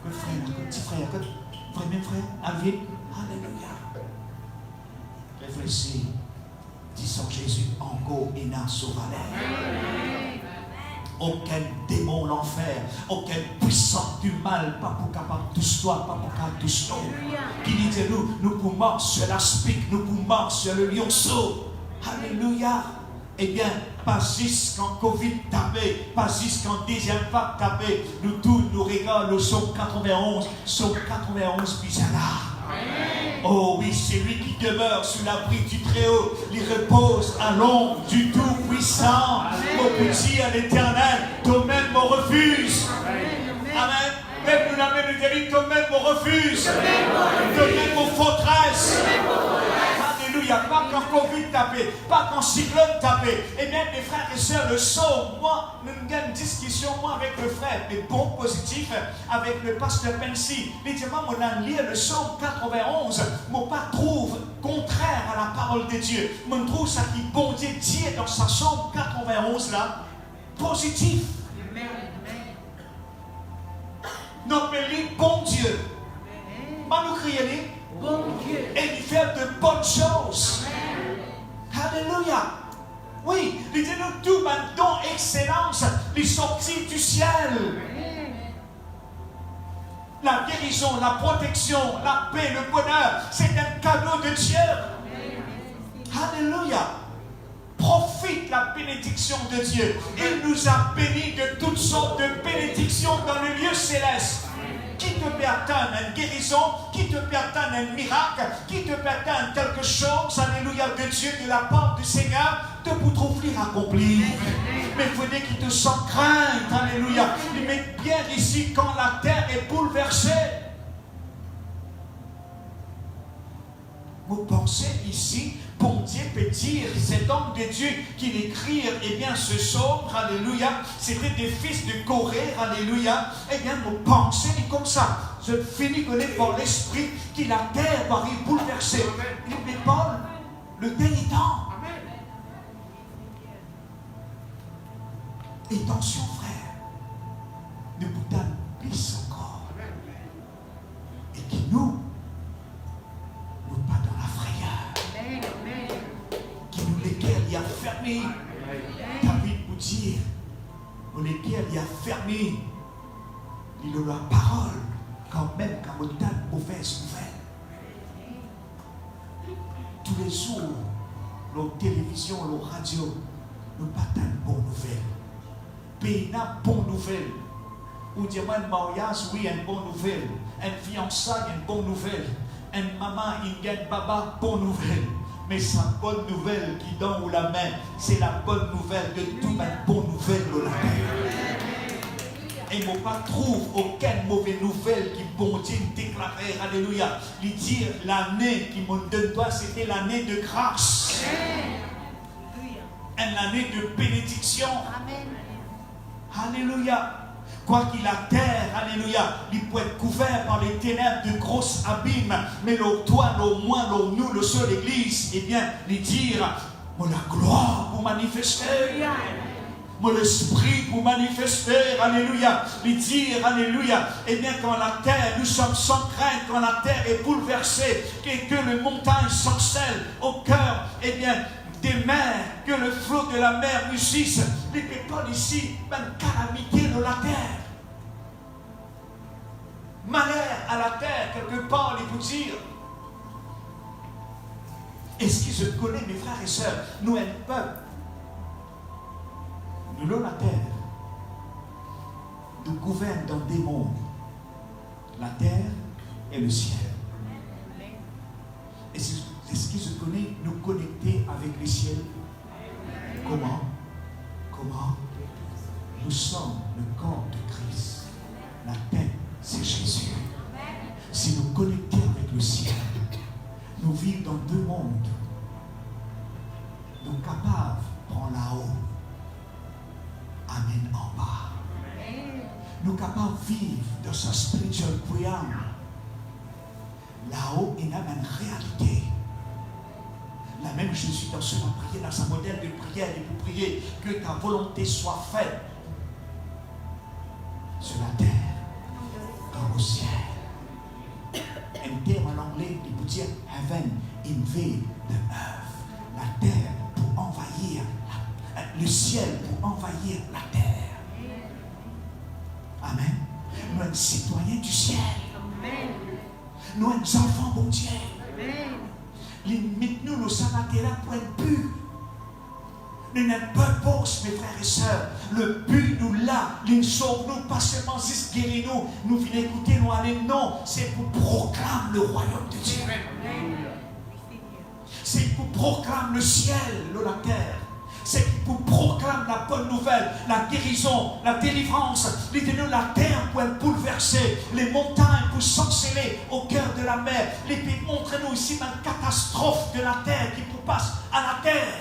Que frère, que petit frère, que frère, même frère, avec. Alléluia. Réfléchis. Disons Jésus encore et n'a sauvé. Aucun démon l'enfer, aucun puissant du mal, pas pour capable toucher toi, pas pour capable toucher nous. Qui dit nous pouvons marcher sur la spique, nous pouvons marcher sur le lionceau. Alléluia. Eh bien, pas juste quand Covid tapait, pas juste quand deuxième vague tapait, nous tous nous regardons le psaume 91, psaume 91 puis là. Oh oui, c'est lui qui demeure sous l'abri du Très-Haut. Il repose à l'ombre du Tout-Puissant. Mon petit à l'Éternel, toi-même mon refuge. Amen. Même nous l'amène de dire, toi-même mon refuge. Toi-même mon forteresse. Alléluia. Pas quand Covid tapait, pas quand cyclone tapait. Et bien, mes frères et sœurs, le psaume, moi, nous avons une discussion, moi, avec le frère, mais bon, positif, avec le pasteur Pensi. Il dit, moi, on a lu le psaume 91, moi, pas trouve contraire à la parole de Dieu. Moi, je trouve ça qui bon Dieu dit dans sa psaume 91 là, positif. Notre pays, bon Dieu. Moi, nous crions, Bon Dieu. et il fait de bonnes choses. Alléluia. Oui, il dit nous tout un don excellence, les sorties du ciel. La guérison, la protection, la paix, le bonheur, c'est un cadeau de Dieu. Alléluia. Profite la bénédiction de Dieu. Il nous a bénis de toutes sortes de bénédictions dans le lieu céleste. Qui te peut atteindre une guérison, qui te peut atteindre un miracle, qui te peut atteindre quelque chose, alléluia, de Dieu, de la part du Seigneur, te pour trouver accompli. Mais il faudrait qu'il te sent crainte, alléluia. Il met bien ici quand la terre est bouleversée. Vous pensez ici, bon Dieu peut dire, cet homme de Dieu qui l'écrit, eh bien ce psaume, alléluia, c'était des fils de Corée, alléluia, eh bien vous pensez comme ça. Je finis connaître par l'esprit qui la terre va y bouleverser. Il n'est pas le dernier temps. Et attention frère, ne vous donne plus encore. Et qui nous pas permis, il a la parole, quand même, quand on donne mauvaise nouvelle. Tous les jours, la télévision, la radio, nous pas de bonnes nouvelles. Pays n'a bonne nouvelle. Ou dire un mariage, oui, une bonne nouvelle. Un fiançailles, une bonne nouvelle. Un maman, une gagne baba, bonne nouvelle. Mais sa bonne nouvelle qui donne ou la main, c'est la bonne nouvelle de toute la bonne nouvelle de la terre. Et ne pas trouve aucune mauvaise nouvelle qui bon Dieu déclarer, alléluia. Lui dire l'année qui m'ont donné toi, c'était l'année de grâce. Une année de bénédiction. Alléluia. Quoi qu'il la terre, alléluia, il peut être couvert par les ténèbres de grosses abîmes, mais le toi, le moi, le nous, le seul Église, eh bien, lui dire, moi la gloire pour manifester, moi l'esprit pour manifester, alléluia, lui dire, alléluia, eh bien, quand la terre, nous sommes sans crainte, quand la terre est bouleversée, et que les montagnes s'encellent au cœur, eh bien, des mers, que le flot de la mer mugisse, les pépites ici, même calamité de la terre. Malheur à la terre, quelque part, il faut dire. Est-ce que je connais, mes frères et sœurs, nous, un peuple, nous, la terre, nous gouverne dans des mondes, la terre et le ciel. Est-ce que je connais nous connecter avec le ciel? Comment? Nous sommes le corps de Christ. La tête, c'est Jésus. Si nous connectons avec le ciel, nous vivons dans deux mondes. Nous sommes capables de prendre là-haut. Amen en bas. Nous sommes capables de vivre dans sa spiritual prière. Là-haut, il y a une réalité. La même Jésus dans ce prière, dans sa modèle de prière, et pour prier que ta volonté soit faite sur la terre comme au ciel. Un terme en anglais, il peut dire heaven invade the earth. La terre pour envahir, le ciel pour envahir la terre. Amen. Nous sommes citoyens du ciel. Nous sommes enfants de Dieu. Limite-nous le sanatera pour un but. Nous n'avons pas de bourse, mes frères et sœurs. Le but, nous là, nous sauve-nous, pas seulement juste guérir-nous. Nous venons écouter, nous aller. Non, c'est pour proclamer le royaume de Dieu. C'est pour proclamer le ciel, la terre. C'est pour proclamer la bonne nouvelle, la guérison, la délivrance. Dites-nous, la terre pour être bouleversée, les montagnes pour s'enceler au cœur de la mer. Les pays, montrez-nous ici une catastrophe de la terre qui passe à la terre.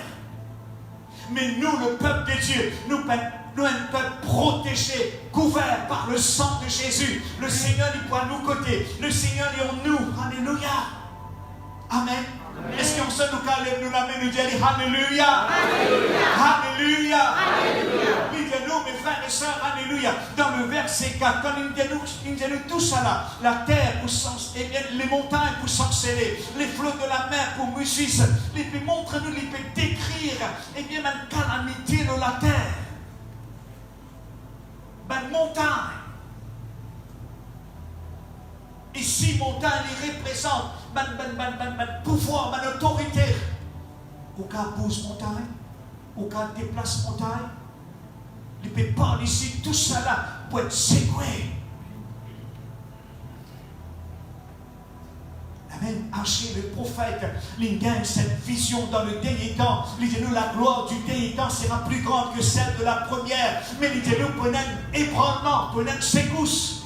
Mais nous, le peuple de Dieu, nous un peuple protégé, couvert par le sang de Jésus. Le Seigneur est pour nous côté. Le Seigneur est en nous. Alléluia. Amen. Est-ce qu'on se nous calme, nous la main, nous disons Alléluia. Alléluia. Dites-nous, mes frères et sœurs, Alléluia. Dans le verset 4, quand il dit nous tout ça là, la terre pour et bien les montagnes pour s'enceler, les flots de la mer pour mugissent, les puis montre-nous, les puis décrire, et bien une calamité de la terre. Ben montagne. Ici, montagne, il représente pouvoir, autorité. Aucun pousse montagne, aucun déplace montagne. Il peut pas ici, tout ça là, pour être secoué. Amen. Archer le prophète, il gagne cette vision dans le dernier temps. Il dit nous, la gloire du dernier temps sera plus grande que celle de la première. Mais il dit nous, prenons un ébranlement, prenons une secousse.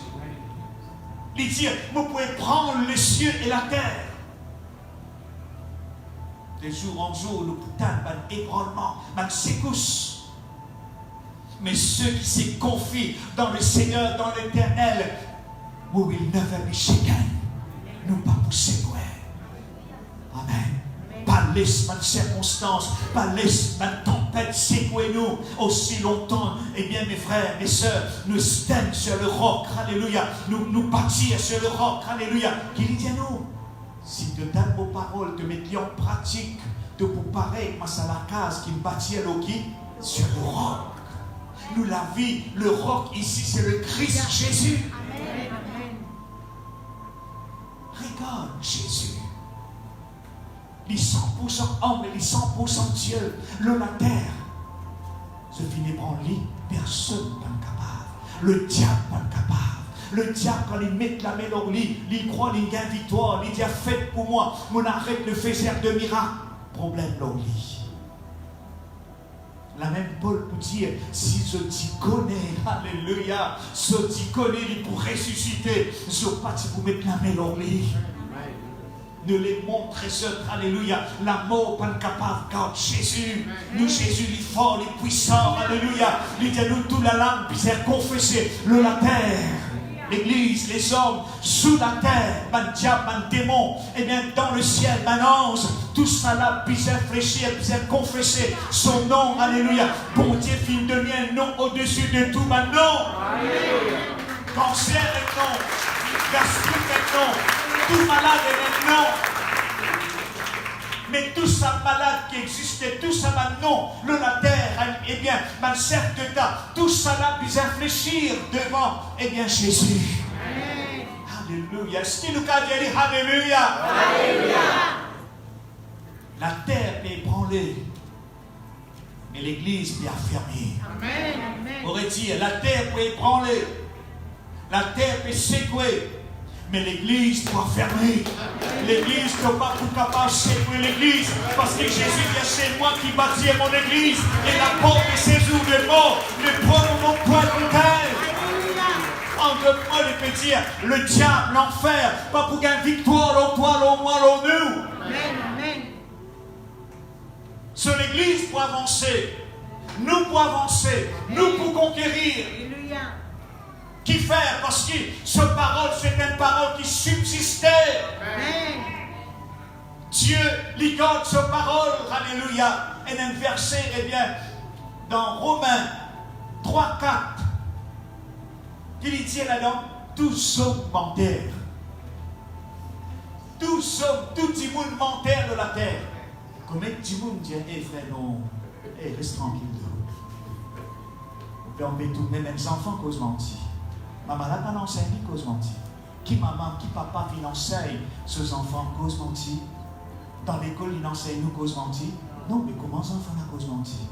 Il dit, vous pouvez prendre les cieux et la terre. De jour en jour, nous pouvons un ébranlement, une secousse. Mais ceux qui se confient dans le Seigneur, dans l'Éternel, we will never be shaken. Nous pas pour secouer. Amen. Pas laisse ma circonstance, pas laisse ma tempête secouer nous aussi longtemps. Eh bien, mes frères, mes sœurs, nous sommes sur le roc, alléluia. Nous bâtir sur le roc, alléluia. Qu'il dit à nous, si tu donnes vos paroles, te mettez en pratique, de vous parer, moi, c'est la case qui me bâtit à l'eau sur le roc. nous la vie, le roc ici, c'est le Christ Jésus. Amen. Regarde Jésus. Il est 100% homme, il est 100% Dieu. Le la terre. Ce qui n'est pas en lit, personne n'est capable. Le diable n'est capable. Le diable, quand il met la main dans le lit, il croit qu'il gagne victoire. Il dit, faites pour moi, mon arrête le faiseur de miracles. Problème dans le lit. La même Paul peut dire, si je t'y connais, alléluia, je t'y connais, il pour ressusciter, je ne pas pour mettre la main dans le lit. Ne les montrez alléluia, la mort pas capable, car Jésus, nous Jésus, il est fort, il est puissant, alléluia, il dit nous toute la langue, puis c'est confessé, le la terre, l'église, les hommes, sous la terre, man diable, man démon, et bien dans le ciel, man ange, tout ça là, puis c'est fléchir, puis c'est confesser son nom, alléluia, bon Dieu, film de un nom au-dessus de tout, man nom, cancer est non, gastrique est non, tout malade est non. Mais tout ça malade qui existait, tout ça maintenant, le la terre, eh bien, ma certes temps, tout ça là, puis réfléchir devant, eh bien, Jésus. Amen. Alléluia. Est-ce que nous avons dit Alléluia? Alléluia. La terre est ébranlée, mais l'église est affermie. Amen. On aurait dit, la terre peut ébranler, la terre peut secouer. Mais l'église doit fermer. L'église ne doit pas tout capable de secouer l'église. Parce que Jésus dit, c'est moi qui bâtis mon église. Et la porte de séjour de mort ne prend mon point de terre. En deux mots, il peut dire, le diable, l'enfer, pas pour gagner victoire, au toi, au moi, au nous. Amen. Sur l'église pour avancer. Nous pour avancer. Nous pour conquérir. Alléluia. Qui faire? Parce que ce parole, c'est une parole qui subsistait. Amen. Dieu lui garde ce parole. Alléluia. Et un verset, eh bien, dans Romains 3, 4, qu'il dit là-dedans, tous hommes menteurs. Tous hommes, tout le monde menteur de la terre. Comment tout le monde dit, frère, non, reste tranquille. On peut tout, même les enfants causent mentir. Maman n'a pas enseigné cause mentir. Qui maman, qui papa, qui enseigne ces enfants cause mentir. Dans l'école, ils enseignent nous cause mentir. Non, mais comment les enfants la cause mentir?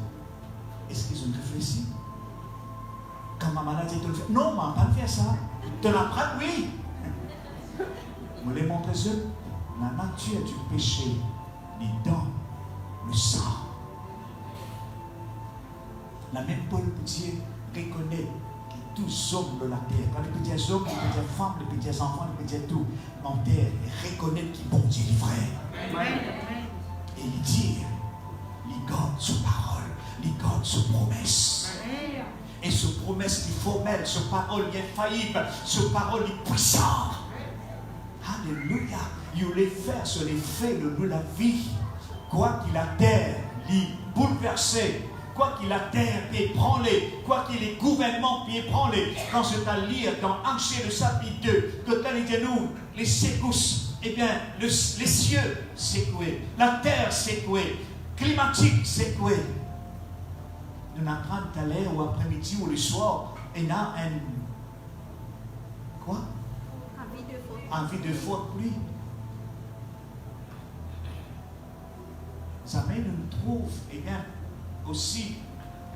Est-ce qu'ils ont réfléchi? Quand maman a dit de le faire, non, maman, pas de faire ça. De l'apprendre, oui. Vous les montrez eux. La nature du péché est dans le sang. La même Paul Dieu reconnaît tous hommes de la terre, pas les petits hommes, les petites femmes, les petits enfants, les petits tout, en terre, et reconnaître qu'il bon Dieu est vrai. Et il dit, il garde sa parole, il garde sa promesse. Et ce promesse est formelle, ce parole est infaillible, ce parole est puissant. Alléluia. Il voulait faire sur les faits de la vie. Quoi qu'il a terre, il bouleversé. Quoi qu'il a terre ébranlé, quoi qu'il ait gouvernement ébranlé, quand je t'ai lire dans Anché le chapitre 2, que t'as dit nous, les secousses, eh bien, les cieux secoués, la terre secouée, climatique secouée. Nous sommes en train d'aller ou après-midi ou le soir, et il y a un. Quoi? Envie de faute, oui. Ça nous trouve, eh bien, aussi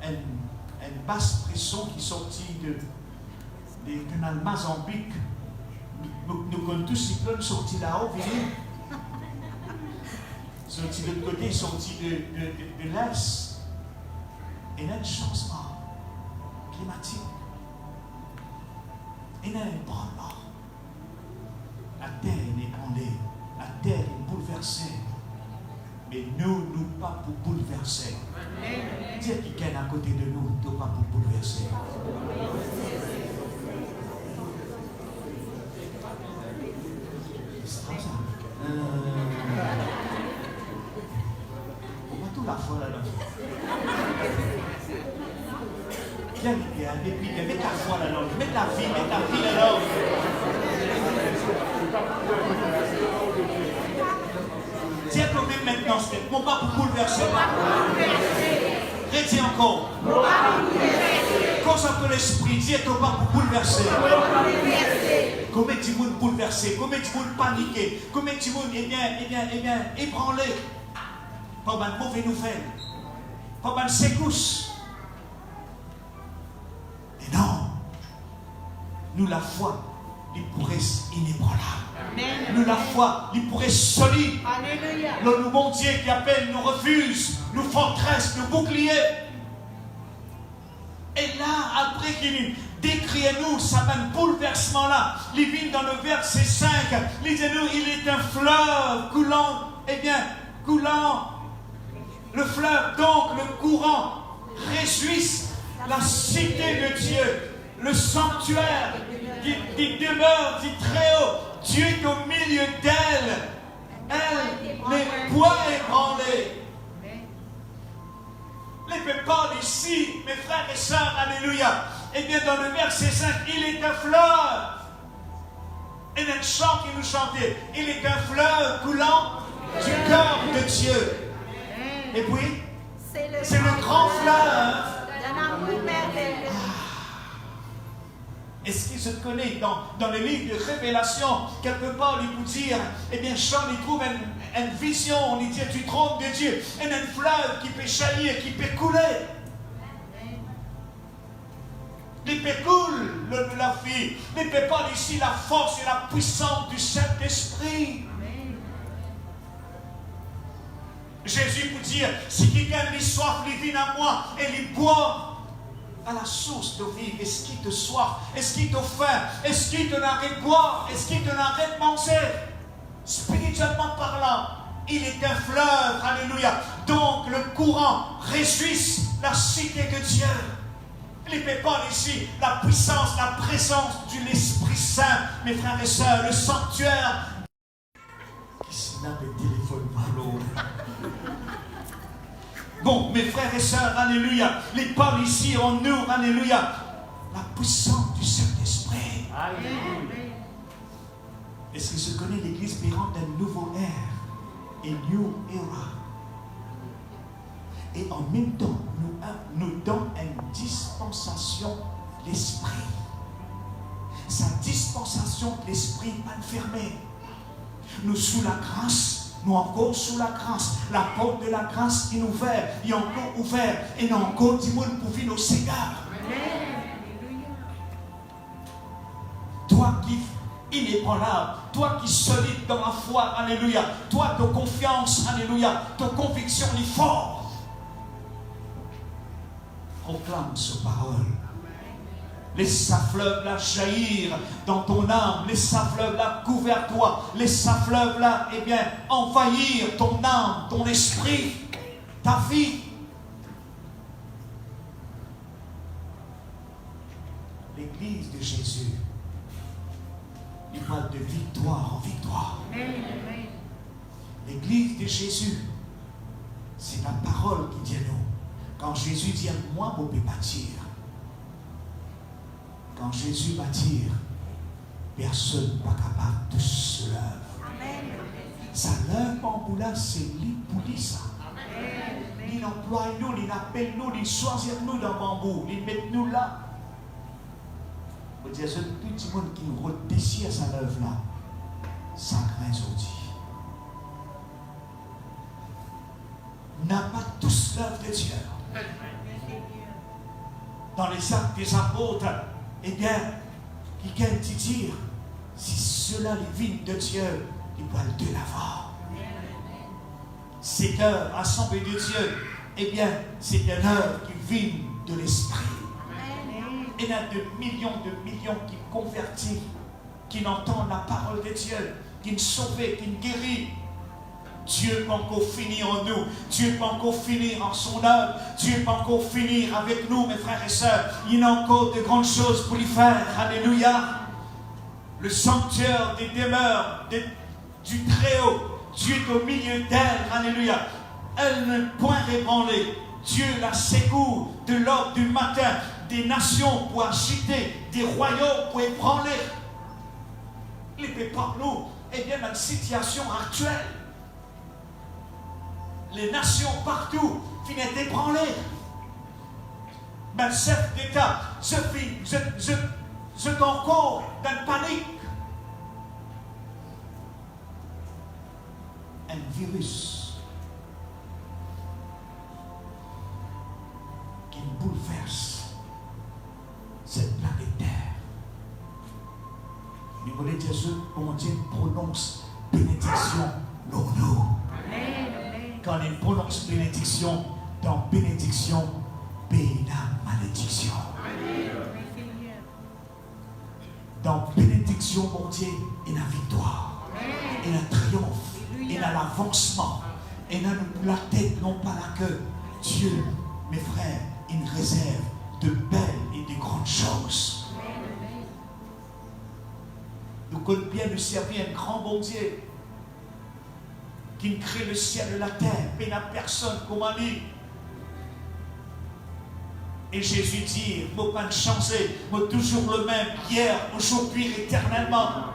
une basse pression qui sortit du canal Mozambique. Nous connaissons tous ces cyclones sortis là-haut, venez. Sortis de l'autre côté, sortis de l'Est. Et il y a un changement climatique. Il y a un ébranlement. La terre est ébranlée. La terre est bouleversée. Mais nous pas pour bouleverser. Dire qui est à côté de nous, nous pas pour bouleverser. C'est comme ça. On va tout la foi là-dedans. Viens, et puis mets ta foi là-dedans. Mets ta vie là-dedans. Tiens quand même maintenant, c'est mon pas pour bouleverser. Retiens encore. cause un peu l'esprit, dis au pas pour bouleverser. Combien de monde bouleversé, combien de monde paniqué, combien de monde, ébranlé par une mauvaise nouvelle, par une secousse. Et non, nous la foi, il pourrait inébranlable. Nous la foi, il pourrait solide. Alléluia. Le bon Dieu qui appelle, nous refuse, nous forteresse, nous bouclier. Et là, après qu'il décrit nous, ça va un bouleversement là. Il vient dans le verset 5, il dit nous, il est un fleuve coulant, coulant, le fleuve, donc le courant, réjouisse la cité de Dieu, le sanctuaire qui demeure, dit très haut. Dieu est au milieu d'elle. Elle, les bois ébranlés. Les pépas ici, mes frères et sœurs, alléluia. Eh bien, dans le verset 5, il est un fleuve. Et un chant qui nous chantait. Il est un fleuve coulant du cœur de Dieu. Et puis, c'est le grand fleuve. Est-ce qu'il se connaît dans le livre de Révélation, quelque part, il vous dire, eh bien, Jean, il trouve une vision, il dit du trône de Dieu, et un fleuve qui peut jaillir, qui peut couler. Il peut couler, la fille. Il peut pas ici la force et la puissance du Saint-Esprit. Jésus vous dit, si quelqu'un lui soif, il vient à moi et il boit à la source de vie. Est-ce qu'il te soif? Est-ce qu'il te faim? Est-ce qu'il te n'arrête de boire? Est-ce qu'il te n'arrête de manger? Spirituellement parlant, il est un fleuve, alléluia. Donc le courant réjouisse la cité de Dieu. Il ne peut pas ici la puissance, la présence de l'Esprit Saint, mes frères et sœurs, le sanctuaire. Qui s'en a des téléphones pour l'autre? Bon, mes frères et sœurs, alléluia, les parles ici en nous, alléluia, la puissance du Saint-Esprit. Alléluia. Est-ce qu'il se connaît l'Église pérante d'un nouveau ère, et new era? Et en même temps, nous donne une dispensation de l'Esprit. Sa dispensation de l'Esprit pas fermée. Nous sous la grâce. Nous encore sous la grâce, la porte de la grâce est ouverte, il est encore ouvert, et nous encore du monde pour vivre nos égards. Toi qui es inébranlable, toi qui es solide dans la foi, alléluia, toi ta confiance, alléluia, ta conviction est forte. Proclame cette parole. Laisse sa fleuve là jaillir dans ton âme. Laisse sa fleuve là couvrir toi. Laisse sa fleuve là, eh bien, envahir ton âme, ton esprit, ta vie. L'église de Jésus, il parle de victoire en victoire. L'église de Jésus, c'est la parole qui dit à nous. Quand Jésus dit à moi, vous pouvez bâtir. Quand Jésus bâtir, personne n'est pas capable de se lever. Sa lèvre en boula, c'est lui pour lui ça. Il emploie nous, il appelle nous, il choisit nous dans le bambou, il met nous là. Vous dites, ce petit monde qui nous redéchire à sa lèvre là, ça craint aujourd'hui. N'a pas tous l'œuvre de Dieu. Dans les actes des apôtres, eh bien, qui vient te dire, si cela les vignes de Dieu, ils veulent de l'avant. Cette œuvre, assemblée de Dieu, eh bien, c'est une œuvre qui vient de l'Esprit. Il y a de millions qui convertissent, qui entendent la parole de Dieu, qui nous sauvent, qui nous guérissent. Dieu peut encore finir en nous. Dieu peut encore finir en son œuvre. Dieu peut encore finir avec nous, mes frères et sœurs. Il y a encore de grandes choses pour lui faire. Alléluia. Le sanctuaire des demeures du Très-Haut. Dieu est au milieu d'elle. Alléluia. Elle n'est point ébranlée. Dieu la secoue de l'aube du matin. Des nations pour agiter. Des royaumes pour ébranler. Il peut par nous. Eh bien, dans la situation actuelle. Les nations partout finissent d'ébranler. Ben, chef d'État, je encore dans panique. Un virus qui bouleverse cette planète Terre. Nous voulons dire, comment Dieu prononce bénédiction dans nous. Quand il prononce bénédiction, dans bénédiction, paix la malédiction. Dans bénédiction, mon Dieu, il y a victoire, il y a triomphe, il y a l'avancement, il y a la tête, non pas la queue. Dieu, mes frères, il réserve de belles et de grandes choses. Nous connaissons bien de servir un grand bon Dieu qui crée le ciel et la terre, mais n'a personne comme lui. Et Jésus dit, il ne faut pas changer, mais toujours le même, hier, aujourd'hui, éternellement.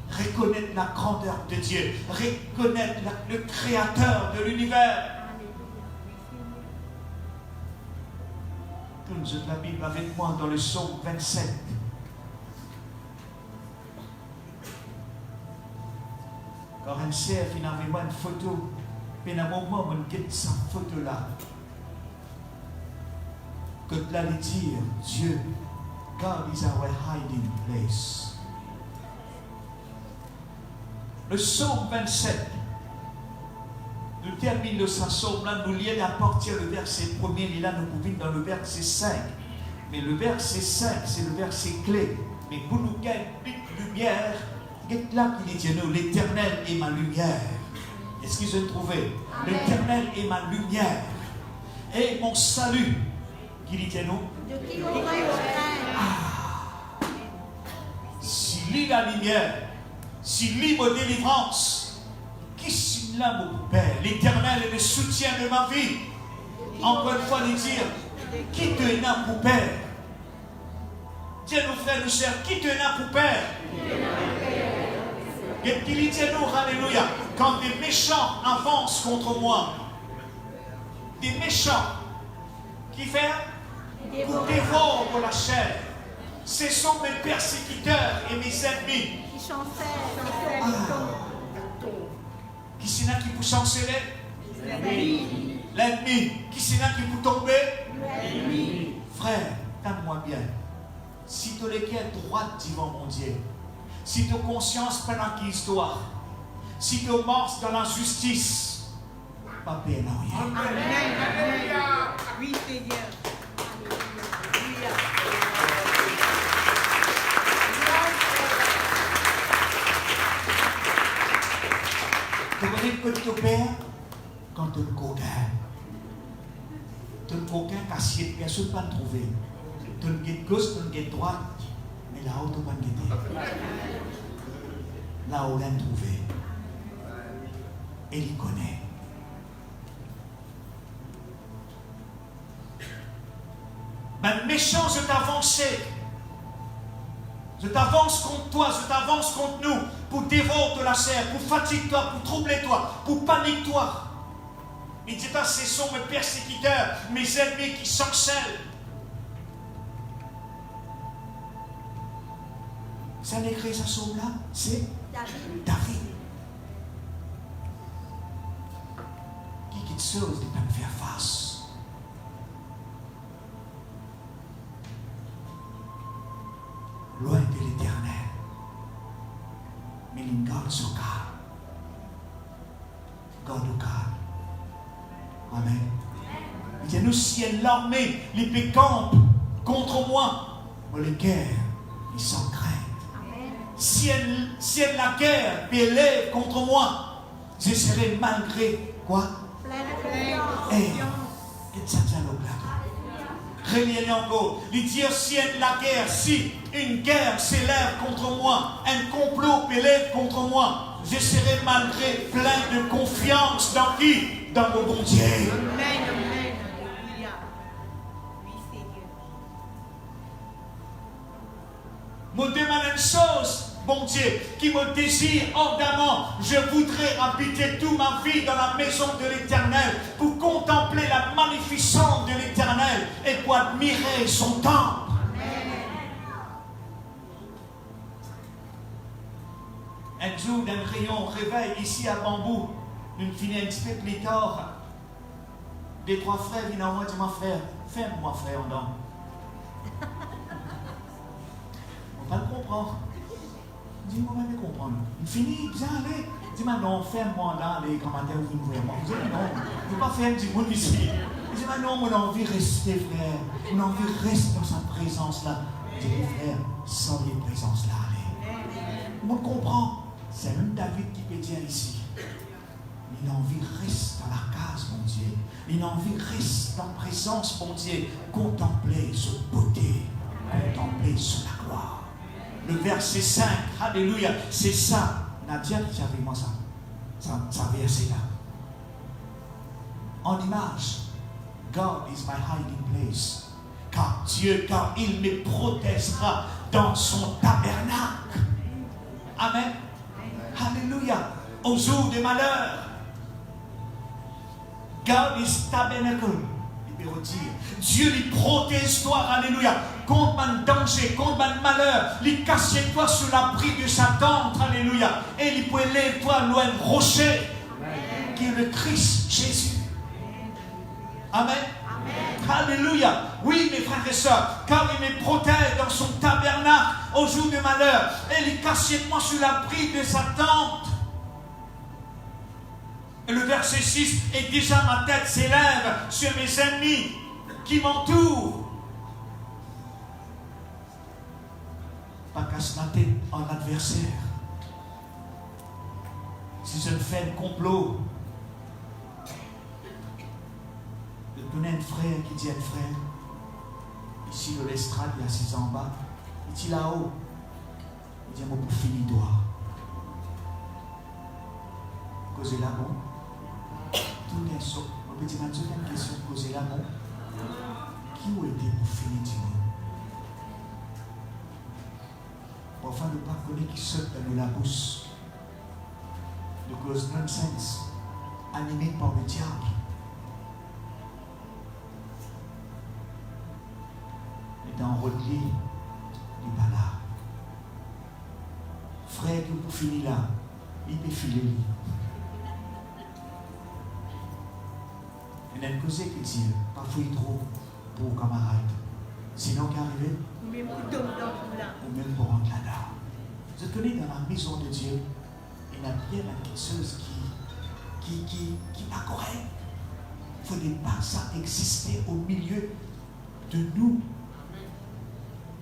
Reconnaître la grandeur de Dieu, reconnaître le créateur de l'univers. Tournez la Bible avec moi dans le psaume 27. Quand un chef, il avait une photo, mais à un moment, on quitte cette photo-là. Que là, il dit, Dieu, God is our hiding place. Le psaume 27, nous terminons de ce psaume-là, nous lions à partir du verset 1er, et là, nous pouvons dans le verset 5. Mais le verset 5, c'est le verset clé. Mais pour nous gagner une lumière, là qu'il dit nous, l'Éternel est ma lumière. Est-ce qu'ils ont trouvé? L'Éternel est ma lumière. Et mon salut, qu'il dit nous. S'il lit la lumière, s'il lit ma délivrance, qui s'il là mon Père? L'Éternel est le soutien de ma vie. Encore une fois, lui dire, qui te n'a pour Père? Dieu nous frères, nous sœurs, qui te n'a pour Père? Et qu'il dit nous, alléluia, quand des méchants avancent contre moi, des méchants qui font pour dévorer la chair, ce sont mes persécuteurs et mes ennemis. Qui c'est là qui peut chanceler? L'ennemi. Qui c'est là qui peut tomber? L'ennemi. Frère, donne-moi bien. Si tu es le cœur droit devant mon Dieu, si tu as conscience pendant l'histoire, si tu marches dans la justice, pas peine en rien. Amen. Oui, Seigneur. Tu connais que tu pères quand tu es coquin. Tu es coquin cassier, bien sûr, pas le trouver. Tu es gauche, tu es droite. Mais là-haut, tu vas guetter. Là où l'on trouvé. Et il connaît. Ben, méchant, je t'avance. Je t'avance contre toi, je t'avance contre nous. Pour dévorer la chair, pour fatiguer toi, pour troubler toi, pour paniquer toi. Il dit, ce sont mes persécuteurs, mes ennemis qui s'enchaînent. Ça n'a écrit ce psaume-là, c'est David. Qui quitte chose de me faire face. Loin de l'Éternel. Mais il garde son cœur. Garde le cœur. Amen. Il dit, nous, si l'armée, les pécants contre moi, mais les guerres, ils sont craints. Si elle la guerre élève contre moi, je serai malgré quoi? Et ça tient au plateau. Reliez encore. Il dit si une guerre s'élève contre moi, un complot s'élève contre moi, je serai malgré plein de confiance dans qui? Dans mon bon Dieu. Amen. Je demande une chose. bon Dieu, qui me désire ardemment. Je voudrais habiter toute ma vie dans la maison de l'Éternel pour contempler la magnificence de l'Éternel et pour admirer son temple. Un jour, d'un rayon réveil ici à Bambou, une fille un petit peu plus tard, des trois frères viennent à moi et disent, mon frère, fais-moi frère, non. On va le comprendre. Dis-moi, même comprendre. Il finit, bien aller. Dis-moi, non, fais-moi là, les commentaires, vous nous voyez moi. Vous dites, non, je ne veux pas faire du monde ici. Dis-moi, non, mon envie rester, frère. Mon envie reste dans sa présence là. Dis-moi, frère, sans les présences là, allez. On comprend. C'est même David qui peut dire ici. Il a envie reste dans la case, mon Dieu. Il a envie reste dans la présence, mon Dieu. Contempler sa beauté. Contempler sur la gloire. Le verset 5, alléluia, c'est ça. Nadia qui avait moi ça verset là. En image, God is my hiding place. Car Dieu, car il me protégera dans son tabernacle. Amen. Alléluia. Au jour des malheurs. God is tabernacle. Il peut dire. Dieu lui protège toi, alléluia, contre un danger, contre un malheur. Il cache toi sous l'abri de sa tente, alléluia. Et il peut élever toi loin un rocher, qui est le Christ Jésus. Amen. Alléluia. Oui, mes frères et sœurs, car il me protège dans son tabernacle au jour du malheur. Et il cache moi sous l'abri de sa tente. Et le verset 6, et déjà ma tête s'élève sur mes ennemis qui m'entourent. Pas casse ma tête en adversaire. Si je fais un complot, je connais un frère qui dit à un frère, ici de l'estrade, il y a 6 ans en bas, il dit là-haut, il dit, moi pour finir toi. Causez là bon. Tout est sauf. On peut dire une question, causez là bon. Qui ont été pour finir du monde? Parfois, nous ne pas connaître qui saute dans la bouche. De cause nonsense, animé par le diable. Et dans Rodley, il n'est pas là. Frère, qui pour finir là, il peut filer lui. Il y a une cause qui dit, parfois il trouve pour camarade. Sinon, qu'arriver? Ou même pour tomber dans le là. Ou même pour rentrer là-dedans. Je connais dans la maison de Dieu, il y a bien quelque chose qui n'est pas correct. Il ne faudrait pas ça exister au milieu de nous.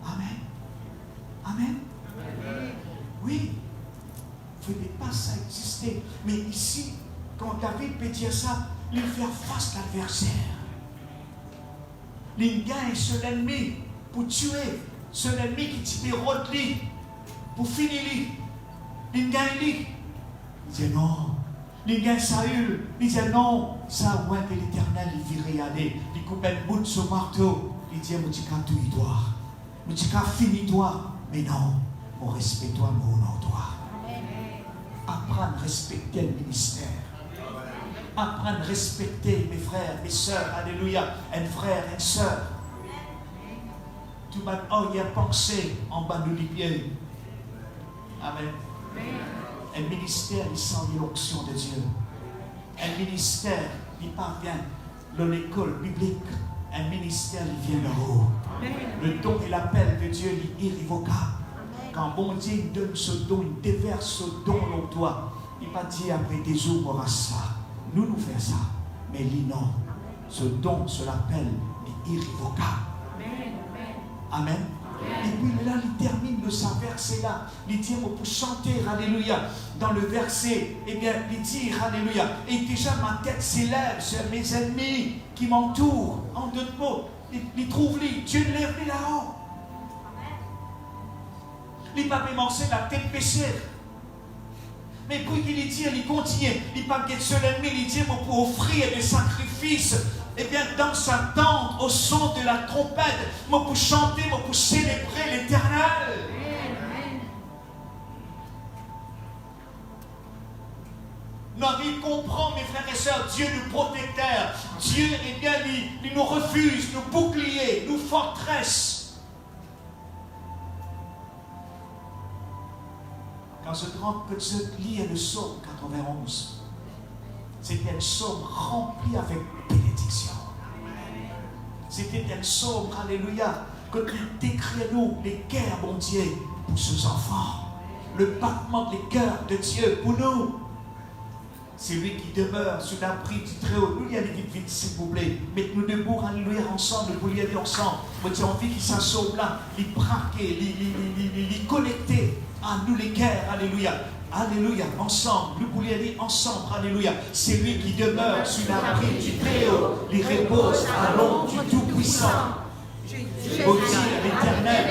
Amen. Amen. Oui. Il ne faudrait pas ça exister. Mais ici, quand David peut dire ça, il fait face à l'adversaire. Il gagne sur l'ennemi pour tuer. Sur l'ennemi qui tire lui pour finir lui. Il gagne lui. Il dit non. Il gagne Saül. Il dit non. Ça, ouais, que l'Éternel, il virait aller. Il coupe un bout de son marteau. Il dit, mon petit tout il doit. Mon petit finis-toi. Mais non. Mon respecte-toi, mon honore-toi. Apprendre à respecter le ministère. Apprendre à respecter mes frères, mes sœurs, alléluia, un frère, une sœur. Tout le monde, oh, il y a pensé en bas de l'Ibier. Amen. Un ministère, il sent l'onction de Dieu. Un ministère, il parvient de l'école biblique. Un ministère, il vient de haut. Le don et l'appel de Dieu, il est irrévocable. Quand bon Dieu donne ce don, il déverse ce don en toi. Il va dire après des jours, on aura ça. Nous faisons ça. Mais lui, non. Ce don, ce l'appel, est irrévocable. Amen. Et puis là, il termine de sa verset là. Il dit, pour chanter, alléluia. Dans le verset, eh bien, il dit, alléluia. Et déjà, ma tête s'élève sur mes ennemis qui m'entourent. En deux mots, il trouve lui. Dieu lève lui là-haut. Il va m'émancer la tête baissée. Mais puis qu'il dit, il continue. Il va être seul ennemi, il dit, pour offrir des sacrifices. Eh bien, dans sa tente, au son de la trompette, pour chanter, pour célébrer l'Éternel. Nous arrivons à comprendre, mes frères et sœurs, Dieu nous protecteur. Dieu, eh bien, il nous refuse, nous boucliers, nous forteresse. Quand je lis le psaume 91, c'était un psaume rempli avec bénédiction. C'était un psaume, alléluia, que il décrit à nous les guerres, mon Dieu, pour ses enfants. Le battement des cœurs de Dieu pour nous. C'est lui qui demeure sous l'abri du Très-Haut. Nous y allons vite, s'il vous plaît. Mettez-nous debout, alléluia, ensemble, pour y aller ensemble. Moi, j'ai envie qu'il s'assomme là, les braquer, les connecter à nous les guerres, alléluia. Alléluia, ensemble, nous voulons y aller ensemble, alléluia. C'est lui qui demeure sous l'abri du Très-Haut. Il repose à l'ombre du Tout-Puissant. Ô Dieu, l'Éternel,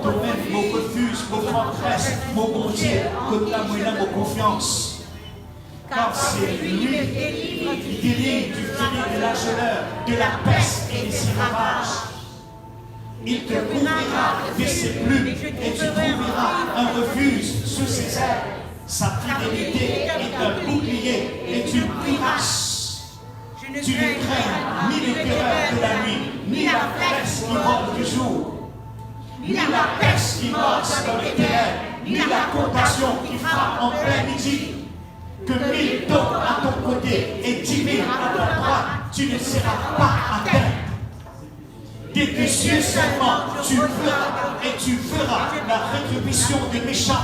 toi-même, mon refuge, mon forteresse, mon bon Dieu, comme la moyenne, mon confiance. Car c'est lui qui délivre du filet de la chaleur, de la peste et des ravages. Il te couvrira de ses plumes et tu trouveras un refuge sous ses ailes. Sa fidélité est un bouclier et une cuirasse. Tu ne crains ni les terreurs de la nuit, ni la flèche qui vole du jour, ni la peste qui passe dans les ténèbres, ni la tentation qui frappe en plein midi. Que 1000 tombent à ton côté et 10 000 à ta droite, tu ne seras pas atteint. Des tes yeux seulement, tu feras la rétribution des méchants.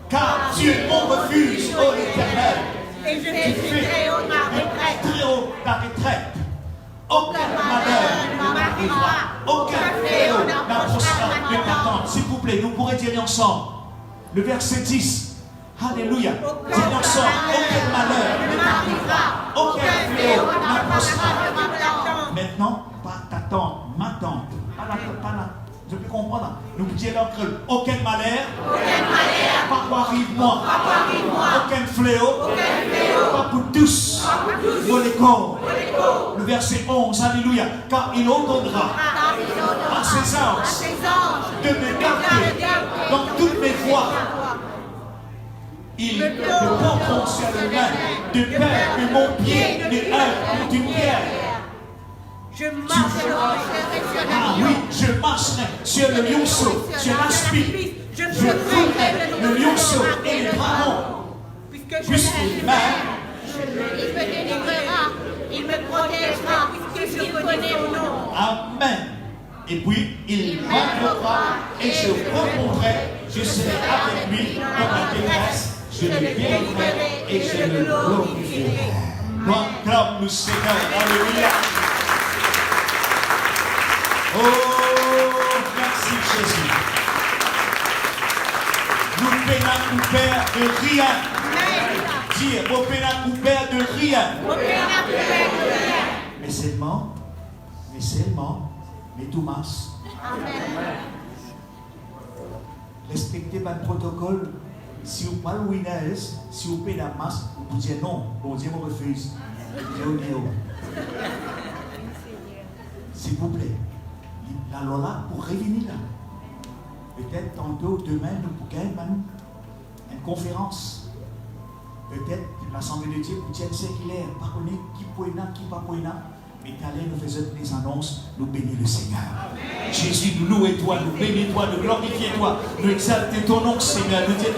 Car tu es mon refuge, ô Éternel. Et je fais très haut ta retraite. Aucun malheur ne m'arrivera, aucun fléau n'approchera de ta tente. S'il vous plaît, nous pourrons dire ensemble le verset 10. Alléluia. Dis ensemble, aucun malheur ne m'arrivera, aucun fléau n'approchera de ma tente. Maintenant, pas ta tente, ma tente. Pas là. Je peux comprendre. Nous disons entre eux, aucun malheur, pas quoi arrive-moi, aucun fléau, pas pour tous, pour les corps. Le verset 11, alléluia. Car il ordonnera à ses anges de me garder dans toutes mes voies. Ils me porteront sur le main, de peur que mon pied ne heurte contre une pierre. Je marcherai sur le lionceau, sur l'aspic. Je foullerai le lionceau et le dragon. Puisque il me délivrera, il me protégera, puisque je connais mon nom. Amen. Et puis, il m'enlèvera et je répondrai. Je serai avec lui dans la détresse. Je le délivrerai et je le glorifierai. Acclame-nous, Seigneur. Alléluia. Oh, merci Jésus. Nous pénons couvert de rien. Dire, nous pénons couvert de rien. Mais seulement, mais Thomas. Respectez votre protocole. Si vous parlez de Winez, si vous payez la masse, vous dites non, bon Dieu me refuse. S'il vous plaît. La Lola pour revenir là. Peut-être tantôt, demain, nous pourrons une conférence. Peut-être l'Assemblée de Dieu pour dire séculaire, pas connaître qui poina, qui pas poina. Mais allez, nous faisons des annonces, nous bénissons le Seigneur. Amen. Jésus, nous louons toi, nous bénissons toi, nous glorifions toi, nous exaltons ton nom, Seigneur. Nous disons